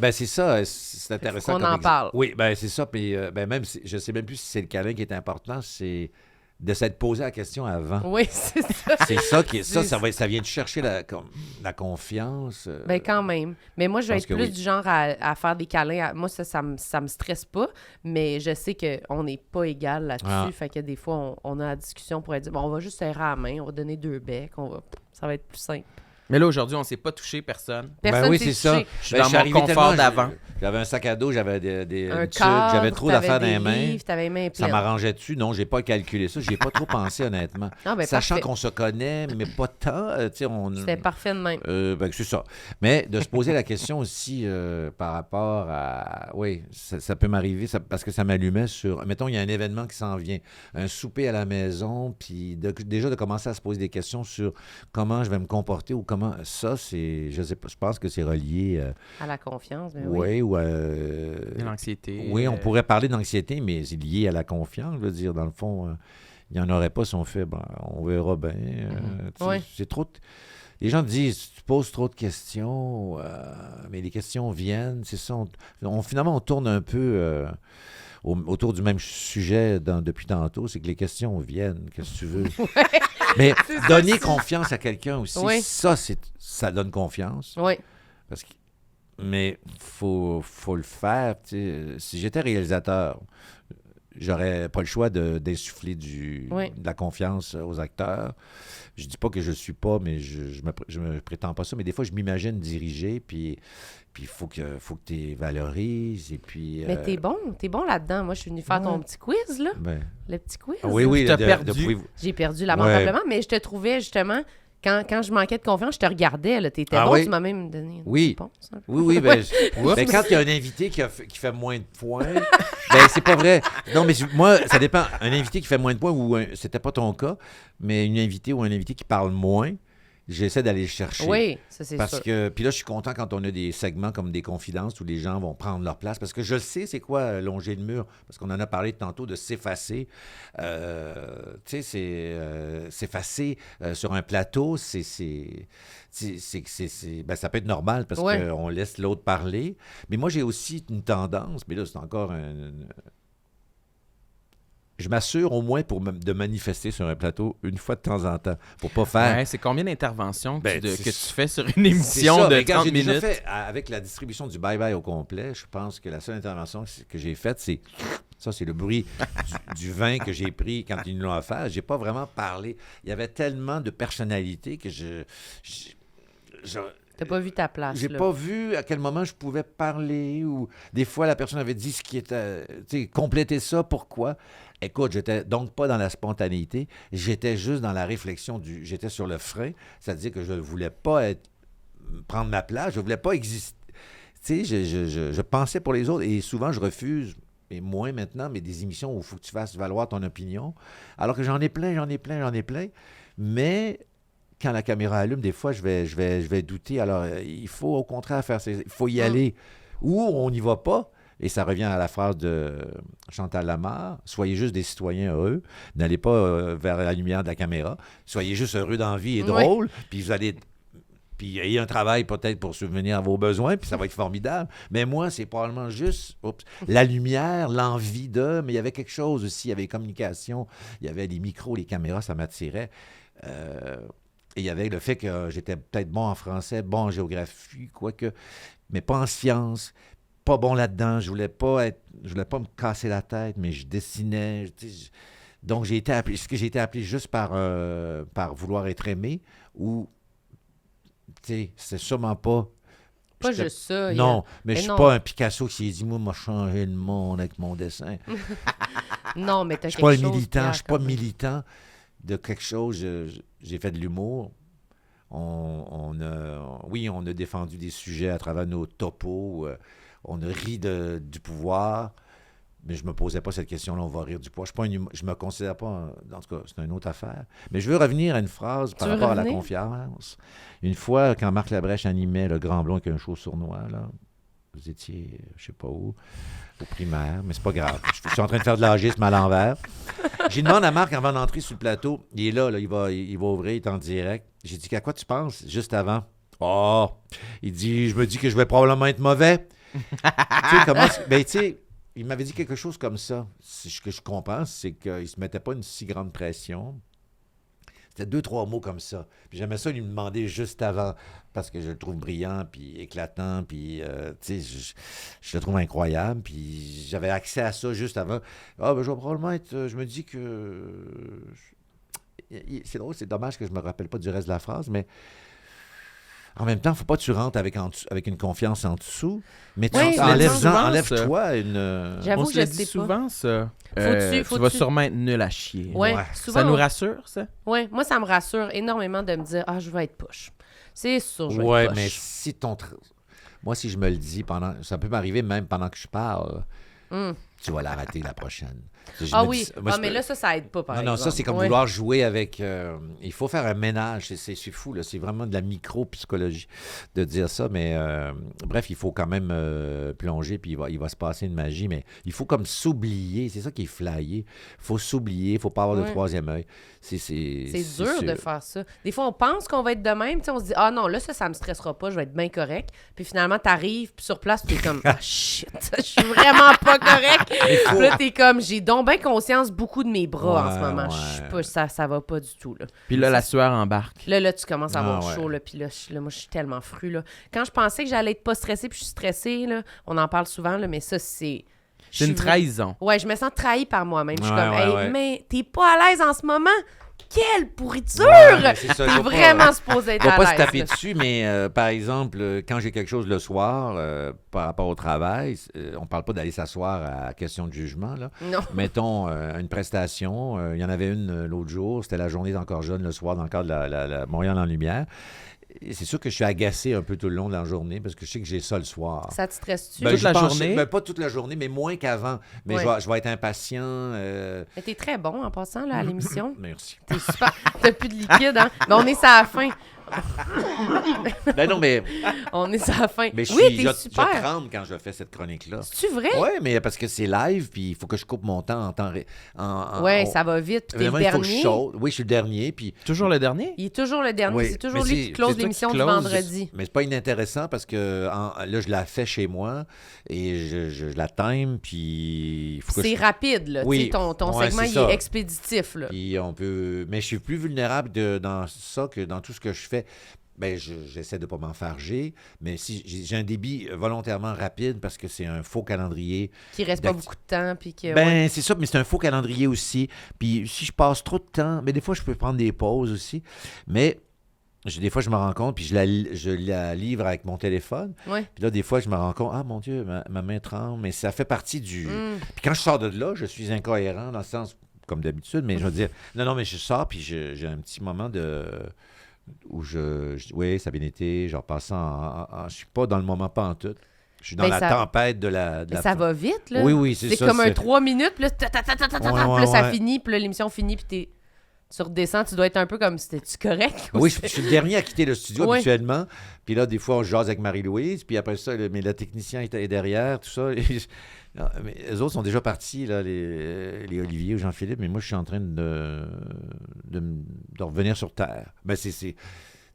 là, c'est ça, c'est intéressant. Qu'on comme en exemple. parle. Oui, c'est ça. Puis, même, je sais même plus si c'est le câlin qui est important, c'est de s'être posé la question avant. Oui, c'est ça. C'est ça qui est ça vient de chercher la confiance. Ben quand même. Mais moi, je vais pense être que plus oui. du genre à faire des câlins. Moi, ça me stresse pas, mais je sais qu'on n'est pas égal là-dessus. Ah. Fait que des fois, on a la discussion pour dire, bon, on va juste serrer la main, on va donner 2 becs, ça va être plus simple. Mais là, aujourd'hui, on s'est pas touché personne. Personne oui, s'est c'est ça. touché. Je suis dans mon arrivé confort tellement, d'avant. J'avais un sac à dos, j'avais Un une tuque, cadre, j'avais trop d'affaires dans t'avais les des mains. livres, t'avais les mains Ça pleines. m'arrangeait-tu? Non, j'ai pas calculé ça. J'y ai pas trop pensé, honnêtement. Ah, ben, Sachant parfait. qu'on se connaît, mais pas tant. C'était parfait de même. C'est ça. Mais de se poser la question aussi par rapport à... Oui, ça peut m'arriver parce que ça m'allumait sur... Mettons, il y a un événement qui s'en vient, un souper à la maison, puis déjà de commencer à se poser des questions sur comment je vais me comporter ou comment... Ça, c'est... Je sais pas, je pense que c'est relié... À la confiance, ben oui. oui, ou L'anxiété. oui, on pourrait parler d'anxiété, mais c'est lié à la confiance. Je veux dire, dans le fond, il n'y en aurait pas si on fait, on verra bien. Ouais. C'est trop... Les gens disent, tu poses trop de questions, mais les questions viennent, c'est ça. Finalement, on tourne un peu autour du même sujet depuis tantôt, c'est que les questions viennent, qu'est-ce que tu veux. Mais donner confiance à quelqu'un aussi, Oui. ça donne confiance. Oui. Mais faut le faire. Tu sais. Si j'étais réalisateur, j'aurais pas le choix d'insuffler de la confiance aux acteurs. Je dis pas que je suis pas, mais je me prétends pas ça. Mais des fois, je m'imagine diriger, puis il faut que tu valorises. Et puis, Mais t'es bon là-dedans. Moi, je suis venue faire ton petit quiz, là. Le petit quiz. Oui, T'as perdu. J'ai perdu lamentablement, mais je te trouvais justement... Quand je manquais de confiance, je te regardais. Là, t'étais bon, tu m'as même donné une réponse. Hein. Oui. Ben, quand il y a un invité qui fait moins de points, c'est pas vrai. Non, mais moi, ça dépend. Un invité qui fait moins de points, ou c'était pas ton cas, mais une invitée ou un invité qui parle moins, j'essaie d'aller le chercher. Oui, ça c'est sûr. Parce que, puis là, je suis content quand on a des segments comme des confidences où les gens vont prendre leur place. Parce que je le sais, c'est quoi longer le mur? Parce qu'on en a parlé tantôt de s'effacer. Tu sais, s'effacer sur un plateau, ça peut être normal parce qu'on laisse l'autre parler. Mais moi, j'ai aussi une tendance, mais là, c'est encore je m'assure au moins de manifester sur un plateau une fois de temps en temps. Pour pas faire... Ouais, c'est combien d'interventions que tu fais sur une C'est émission ça. de Mais quand 30 j'ai minutes? déjà fait, avec la distribution du bye-bye au complet, je pense que la seule intervention que j'ai faite, c'est... Ça, c'est le bruit du vin que j'ai pris quand ils nous l'ont offert. J'ai pas vraiment parlé. Il y avait tellement de personnalités que T'as pas vu ta place. j'ai là. pas vu à quel moment je pouvais parler ou des fois la personne avait dit ce qui était, tu sais, compléter ça, pourquoi. Écoute, j'étais donc pas dans la spontanéité, j'étais juste dans la réflexion j'étais sur le frein, c'est-à-dire que je ne voulais pas prendre ma place, je voulais pas exister. Tu sais, je pensais pour les autres et souvent je refuse, et moins maintenant, mais des émissions où il faut que tu fasses valoir ton opinion, alors que j'en ai plein, mais quand la caméra allume, des fois, je vais douter. Alors, il faut au contraire il faut y aller. Ou on n'y va pas. Et ça revient à la phrase de Chantal Lamarre. Soyez juste des citoyens heureux. N'allez pas vers la lumière de la caméra. Soyez juste heureux dans la vie et drôle. Puis vous allez Puis ayez un travail peut-être pour subvenir à vos besoins, puis ça va être formidable. Mais moi, c'est probablement juste la lumière, l'envie de... Mais il y avait quelque chose aussi, il y avait les communications, il y avait les micros, les caméras, ça m'attirait. Et il y avait le fait que j'étais peut-être bon en français, bon en géographie, quoique, mais pas en sciences, pas bon là-dedans. Je voulais pas me casser la tête, mais je dessinais. Donc, j'ai été appelé juste par vouloir être aimé ou... Tu sais, c'est sûrement pas... Pas juste ça. Non, mais je suis pas un Picasso qui s'est dit, moi, m'a changé le monde avec mon dessin. Non, mais t'as Je quelque chose... suis pas militant, je suis pas quand même. militant de quelque chose. J'ai fait de l'humour. Oui, on a défendu des sujets à travers nos topos. On a ri du pouvoir. Mais je me posais pas cette question-là, on va rire du pouvoir. Je me considère pas, en tout cas, c'est une autre affaire. Mais je veux revenir à une phrase par rapport à la confiance. Une fois, quand Marc Labrèche animait Le Grand Blond avec un show sournois, là, vous étiez, je sais pas où, au primaire, mais c'est pas grave. Je suis en train de faire de l'agisme à l'envers. J'ai demandé à Marc avant d'entrer sur le plateau, il est là, il va ouvrir, il est en direct. J'ai dit, à quoi tu penses, juste avant? Oh! Il dit, je me dis que je vais probablement être mauvais. Tu sais, comment... Ben, tu sais... Il m'avait dit quelque chose comme ça. Ce que je comprends, c'est qu'il ne se mettait pas une si grande pression. C'était 2-3 mots comme ça. Puis j'aimais ça lui demander juste avant, parce que je le trouve brillant, puis éclatant, puis, tu sais, je le trouve incroyable. Puis j'avais accès à ça juste avant. Ah, ben je vais probablement être... Je me dis que... C'est drôle, c'est dommage que je ne me rappelle pas du reste de la phrase, mais... En même temps, il ne faut pas que tu rentres avec une confiance en dessous, mais tu enlève-toi une... J'avoue On que se le je dit sais souvent, pas. ça. Faut-tu- Tu vas sûrement être nul à chier. Ouais, Ouais. souvent, Ça nous rassure, ça? Ouais, moi, ça me rassure énormément de me dire « Ah, je vais être poche. » C'est sûr, je vais Ouais, être poche. mais si moi, si je me le dis ça peut m'arriver même pendant que je parle, tu vas la rater la prochaine. Mais là, ça aide pas, par exemple. Non, ça, c'est comme Ouais. vouloir jouer avec... il faut faire un ménage, c'est fou, là. C'est vraiment de la micro-psychologie de dire ça, mais bref, il faut quand même plonger, puis il va se passer une magie, mais il faut comme s'oublier, c'est ça qui est flyé. Il faut s'oublier, il ne faut pas avoir de troisième œil. C'est dur de faire ça. Des fois, on pense qu'on va être de même, tu sais, on se dit « Ah non, là, ça me stressera pas, je vais être bien correct. » Puis finalement, t'arrives, puis sur place, t'es comme « Ah shit, je suis vraiment pas correct. » Puis là, t'es comme « J'ai donc bien conscience beaucoup de mes bras en ce moment. Je suis pas, ça va pas du tout. » là. Puis là, la sueur embarque. Là, tu commences à avoir Ah, ouais. chaud, là, puis là, moi, je suis tellement fru, là. Quand je pensais que j'allais être pas stressée, puis je suis stressée, là, on en parle souvent, là, mais ça, c'est... C'est une trahison. Ouais, je me sens trahie par moi-même. Je suis Ouais, comme, ouais, hey, ouais. mais t'es pas à l'aise en ce moment? Quelle pourriture! Ouais, c'est ça, T'es faut pas- vraiment supposé être Il ne à faut pas se l'aise. taper là. dessus, mais par exemple, quand j'ai quelque chose le soir par rapport au travail, on ne parle pas d'aller s'asseoir à question de jugement. Là. Non. Mettons une prestation, il y en avait une l'autre jour, c'était la journée d'Encore jeune le soir dans le cadre de la Montréal en lumière. Et c'est sûr que je suis agacé un peu tout le long de la journée parce que je sais que j'ai ça le soir. Ça te stresse-tu? Toute la journée? Pas toute la journée, mais moins qu'avant. Mais Ouais. je vais être impatient. Mais t'es très bon en passant là, à l'émission. Merci. T'es super. T'as plus de liquide, hein? Mais on est sur la fin. Ben non, mais On est sur la fin. Mais Oui, t'es je super. tremble quand je fais cette chronique-là. C'est-tu vrai? Oui, mais parce que c'est live, puis il faut que je coupe mon temps en temps réel. Ouais, ça va vite. Puis t'es le Vraiment, il faut que je dernier. saute. Oui, je suis le dernier, puis... Toujours le dernier? Il est toujours le dernier. Oui, C'est toujours mais lui qui close c'est toi l'émission qui du close. vendredi. Mais c'est pas inintéressant parce que là, je la fais chez moi et je la time, puis il faut que C'est je... rapide, là. Oui. Tu sais, ton Ouais, segment, c'est il ça. est expéditif, là. Puis on peut... Mais je suis plus vulnérable dans ça que dans tout ce que je fais. Ben, j'essaie de ne pas m'enfarger, mais si j'ai un débit volontairement rapide parce que c'est un faux calendrier. Qui reste pas beaucoup de temps, puis que... Ben, ouais. c'est ça, mais c'est un faux calendrier aussi. Puis si je passe trop de temps, mais des fois, je peux prendre des pauses aussi. Mais des fois, je me rends compte, puis je la livre avec mon téléphone. Ouais. Puis là, des fois, je me rends compte, ah mon Dieu, ma main tremble, mais ça fait partie du... Puis quand je sors de là, je suis incohérent dans le sens, comme d'habitude, mais je veux dire, non, mais je sors, puis j'ai un petit moment où oui, ça a bien été, je repasse je suis pas dans le moment pas en tout. Je suis dans Ben, la ça- tempête de la... Mais ça va vite, là. Oui, c'est ça. C'est comme un 3 minutes, puis là, puis là, ça finit, puis là, l'émission finit, puis tu redescends, tu dois être un peu comme, c'était-tu correct? Oui, je suis le dernier à quitter le studio Oui. habituellement. Puis là, des fois, on jase avec Marie-Louise. Puis après ça, mais le technicien est derrière, tout ça. Non, mais les autres sont déjà partis, là, les Olivier ou Jean-Philippe. Mais moi, je suis en train de revenir sur Terre. Ben,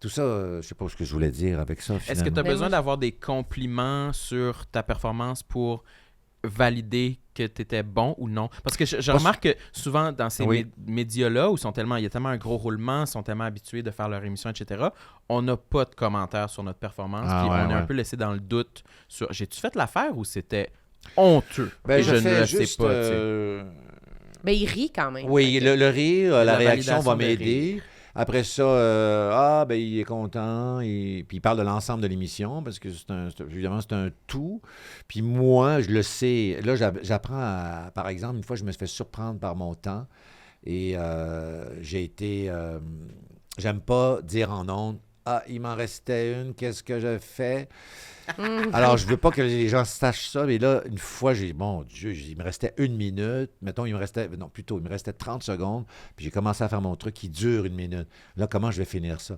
tout ça, je sais pas ce que je voulais dire avec ça, Est-ce que tu as Ben besoin oui. d'avoir des compliments sur ta performance pour valider que tu étais bon ou non? Parce que je remarque que souvent dans ces Oui. médias-là, où il y a tellement un gros roulement, ils sont tellement habitués de faire leur émission, etc., on n'a pas de commentaires sur notre performance. Ah, Puis ouais, on est un ouais. peu laissé dans le doute sur j'ai-tu fait l'affaire ou c'était honteux? Ben, Et je ne fais le juste... sais pas. Tu sais. Ben, il rit quand même. Oui, Fait que- le rire, la La réaction va validation de m'aider. Après ça, ben il est content. Puis il parle de l'ensemble de l'émission parce que évidemment, c'est un tout. Puis moi, je le sais. Là, j'apprends par exemple, une fois, je me suis fait surprendre par mon temps et j'ai été... j'aime pas dire en ondes, « Ah, il m'en restait une, qu'est-ce que je fais? » Alors, je veux pas que les gens sachent ça, mais là, une fois, mon Dieu, il me restait 1 minute. Mettons, il me restait 30 secondes, puis j'ai commencé à faire mon truc qui dure 1 minute. Là, comment je vais finir ça?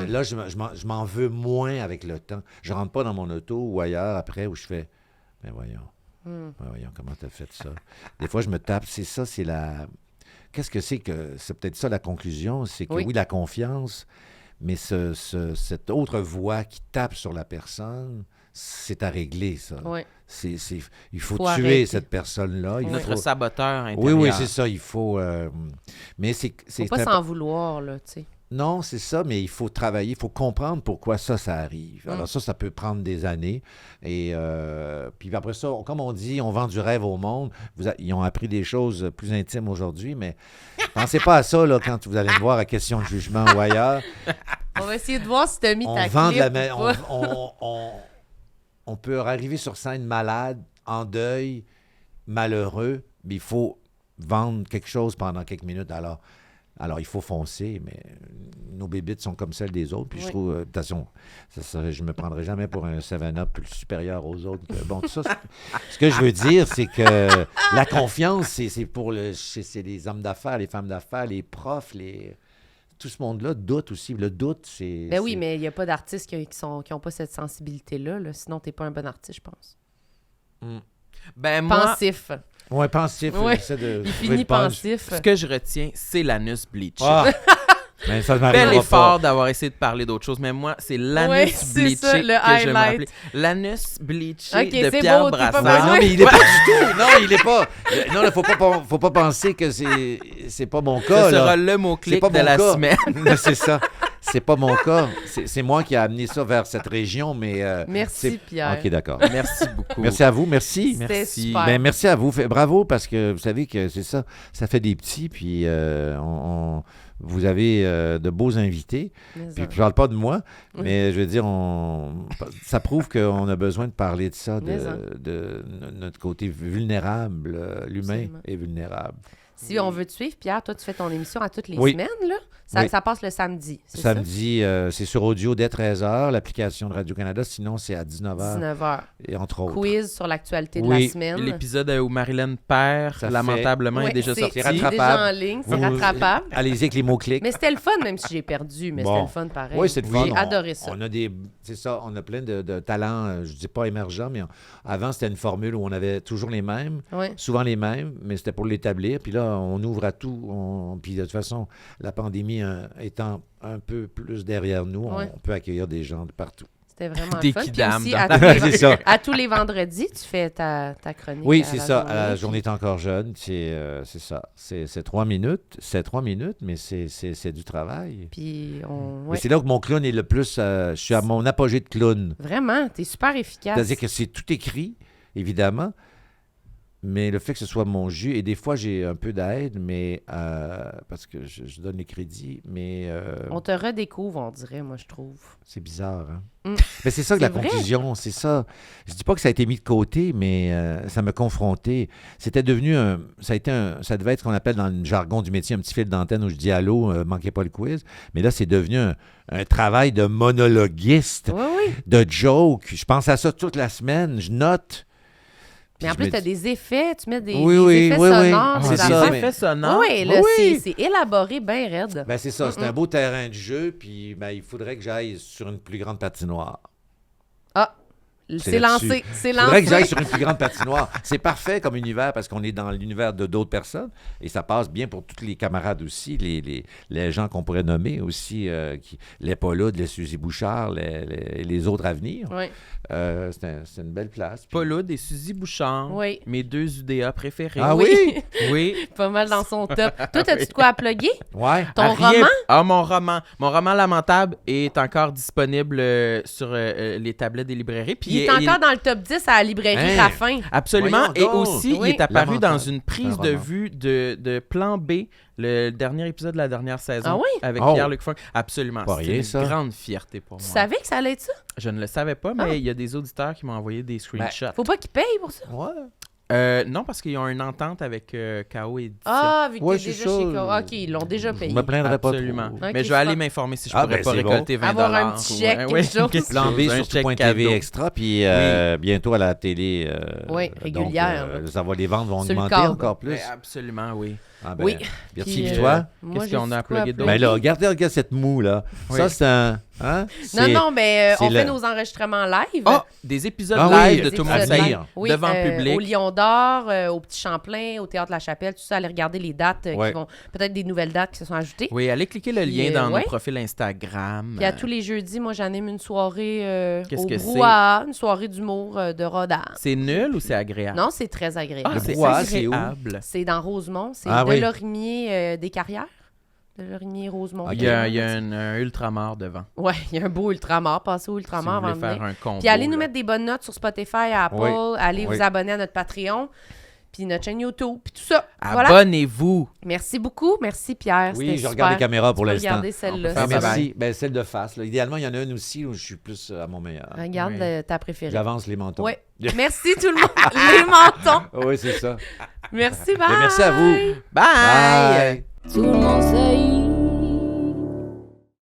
Là, je m'en veux moins avec le temps. Je rentre pas dans mon auto ou ailleurs après où je fais, ben voyons, comment t'as fait ça? Des fois, je me tape, c'est ça, c'est la... Qu'est-ce que c'est que... C'est peut-être ça la conclusion, c'est que oui, la confiance, mais cette autre voix qui tape sur la personne, c'est à régler, ça. Oui. Il faut tuer arrêter. cette personne-là. Il Notre faut... saboteur intérieur. Oui, oui, c'est ça. Il faut... Mais Faut pas s'en vouloir, là, tu sais. Non, c'est ça, mais il faut travailler, il faut comprendre pourquoi ça arrive. Alors ça peut prendre des années. Et puis après ça, comme on dit, on vend du rêve au monde. Ils ont appris des choses plus intimes aujourd'hui, mais pensez pas à ça là, quand vous allez me voir à Question de jugement ou ailleurs. On va essayer de voir si t'as mis On ta vend de clip la... ou pas. On peut arriver sur scène malade, en deuil, malheureux, mais il faut vendre quelque chose pendant quelques minutes. Alors, il faut foncer, mais nos bébites sont comme celles des autres. Puis je trouve, attention, je me prendrai jamais pour un 7-Up plus supérieur aux autres. Bon, tout ça, ce que je veux dire, c'est que la confiance, c'est les hommes d'affaires, les femmes d'affaires, les profs, tout ce monde-là doute aussi. Le doute, c'est... Ben oui, mais il n'y a pas d'artistes qui n'ont pas cette sensibilité-là. Là. Sinon, t'es pas un bon artiste, je pense. Ben moi, Pensif. Ouais, pensif. Ouais. J'essaie de Il trouver finit le punch. pensif. ce que je retiens, c'est l'anus bleach. Ah! Mais ça ne Bel m'arrivera effort pas. d'avoir essayé de parler d'autre chose, mais moi, c'est l'anus Ouais, c'est bleaché ça, le que je vais me highlight. rappeler. L'anus bleaché Ok, de c'est Pierre beau, t'es pas Brassard. Ouais, besoin. non, mais il est pas du tout. Non, il est pas. Non, il faut pas penser que c'est pas mon cas. Ça là. sera le mot-clic C'est pas de mon la cas. semaine. Mais c'est ça. C'est pas mon cas. C'est moi qui ai amené ça vers cette région, mais... Merci, c'est- Pierre. OK, d'accord. Merci beaucoup. Merci à vous. Merci. C'était Merci. super. Ben, merci à vous. Bravo, parce que vous savez que c'est ça. Ça fait des petits, puis vous avez de beaux invités. Mais Puis ça. je parle pas de moi, mais je veux dire, ça prouve qu'on a besoin de parler de ça, Mais ça. de notre côté vulnérable. L'humain Absolument. est vulnérable. Si on veut te suivre, Pierre, toi, tu fais ton émission à toutes les Oui. semaines, là? Ça, Oui. ça passe le samedi, c'est Samedi, c'est sur audio dès 13h, l'application de Radio-Canada. Sinon, c'est à 19h, ça? 19h. et entre autres. Quiz sur l'actualité de Oui. la semaine. L'épisode où Marilyn perd, Ça fait- lamentablement, Ouais, est déjà c'est sorti. rattrapable. déjà en ligne, c'est Vous- rattrapable. Allez-y avec les mots-clics. Mais c'était le fun, même si j'ai perdu, mais Bon. c'était le fun pareil. Oui, c'est le fun. J'ai adoré ça. On a c'est ça, on a plein de talents, je ne dis pas émergents, mais avant, c'était une formule où on avait toujours les mêmes, Ouais. souvent les mêmes, mais c'était pour l'établir. Puis là, on ouvre à tout. Puis de toute façon, la pandémie étant un peu plus derrière nous, Ouais. on peut accueillir des gens de partout. C'était vraiment Des le fun. Puis kidams aussi, dans à, ta tous les, C'est ça. à tous les vendredis, tu fais ta chronique. Oui, à c'est la ça. journée, La puis- journée est encore jeune. C'est ça. C'est 3 minutes. C'est 3 minutes, mais c'est du travail. Puis, on... Mais ouais. c'est là que mon clown est le plus... je suis à mon apogée de clown. Vraiment, t'es super efficace. C'est-à-dire que c'est tout écrit, évidemment, mais le fait que ce soit mon jus, et des fois j'ai un peu d'aide, mais parce que je donne les crédits, mais On te redécouvre, on dirait, moi, je trouve. c'est bizarre. Hein? Mm. Mais c'est ça que C'est la vrai. conclusion, c'est ça. Je dis pas que ça a été mis de côté, mais ça m'a confronté. C'était devenu ça devait être ce qu'on appelle dans le jargon du métier un petit fil d'antenne où je dis allô, manquez pas le quiz. Mais là, c'est devenu un travail de monologuiste, Oui, oui. de joke. Je pense à ça toute la semaine, je note. Mais en Puis plus, je me tu as dis- des effets, tu mets des Oui, effets oui, oui. sonores. Ah, des c'est des ça, affaires. mais- effets sonores. Oui, là, Oui. c'est élaboré bien raide. Ben, c'est ça, c'est un beau terrain de jeu, puis ben, il faudrait que j'aille sur une plus grande patinoire. Ah, C'est lancé. C'est Il faudrait que j'aille lancé. sur une plus grande patinoire. C'est parfait comme univers parce qu'on est dans l'univers de d'autres personnes et ça passe bien pour tous les camarades aussi, les gens qu'on pourrait nommer aussi, les Paulude, les Suzy Bouchard, les autres à venir. Oui. C'est une belle place. Puis- Paulude et Suzy Bouchard, Oui. mes 2 UDA préférés. Ah oui? Oui. Pas mal dans son top. Toi, t'as-tu de quoi à plugger? Ouais. Ton Rien- roman? Ah, mon roman. Mon roman Lamentable est encore disponible sur les tablettes des librairies. Puis Il est encore dans le top 10 à la librairie Hein? Raffin. Absolument. Voyons Et donc. aussi, Oui. il est apparu Lamentable. dans une prise C'est un de roman. vue de Plan B, le dernier épisode de la dernière saison. Ah oui? Avec Oh. Pierre-Luc Funk. Absolument. Pas C'est rien, une ça. grande fierté pour Tu moi. savais que ça allait être ça? Je ne le savais pas, mais Ah. il y a des auditeurs qui m'ont envoyé des screenshots. Faut pas qu'ils payent pour ça. Ouais. Non, parce qu'ils ont une entente avec KO Édition. Ah, vu que Ouais, t'es c'est déjà ça. chez Cora. OK, ils l'ont déjà payé. Je me plaindrais pas Absolument. trop. Ok, Mais je vais aller super. m'informer si je Ah, pourrais ben, pas c'est récolter 20 Avoir un petit chèque, quelque chose. Plan B Un sur chèque tout.tv cadeau. extra, puis bientôt à la télé. Oui, régulière, Donc, ça va, les ventes vont Sur le augmenter câble. encore plus. Ouais, absolument, oui. Ah, ben, Oui. Merci, Puis, puis toi? Moi, Qu'est-ce j'ai qu'on a de quoi plugué d'autre? Ben là, regarde cette moue, là. Oui. Ça, c'est un... Hein? Non, C'est- non, mais c'est on fait le- nos enregistrements live. Ah, des épisodes Ah oui, live de Des tout le monde épisodes sait, live. Oui, devant le public. Au Lion d'Or, au Petit Champlain, au Théâtre de la Chapelle, tout ça. Allez regarder les dates Ouais. qui vont... Peut-être des nouvelles dates qui se sont ajoutées. Oui, allez cliquer le Puis, lien dans ouais. nos profils Instagram. Puis à tous les jeudis, moi, j'anime une soirée Qu'est-ce au que c'est? Brouhaha, une soirée d'humour de rodage. C'est nul ou c'est agréable? Non, c'est très agréable. Ah, Le c'est Brouhaha, c'est où? agréable. C'est dans Rosemont. C'est Ah oui. Delorimier des Carrières. Delorimier, Rosemont. Ok. Il y a un ultramar devant. Ouais, il y a un beau ultramar. Passez au Si ultramar vous avant voulez de faire venir. un combo. Puis allez nous là. mettre des bonnes notes sur Spotify, Apple. Oui. Allez Oui. vous abonner à notre Patreon. Puis notre chaîne YouTube. Puis tout ça. Ah, Voilà. Abonnez-vous. Merci beaucoup. Merci Pierre. Oui, C'était je regarde les super. caméras pour Tu peux l'instant. regarder celle-là. On peut faire c'est bye-bye. ça. Merci. Ben, celle de face. Là. Idéalement, il y en a une aussi où je suis plus à mon meilleur. Regarde Oui. ta préférée. J'avance les mentons. Oui. Merci tout le monde. Les mentons. Oui, c'est ça. Merci, bye. Ben, merci à vous. Bye! Bye. Tout le monde sait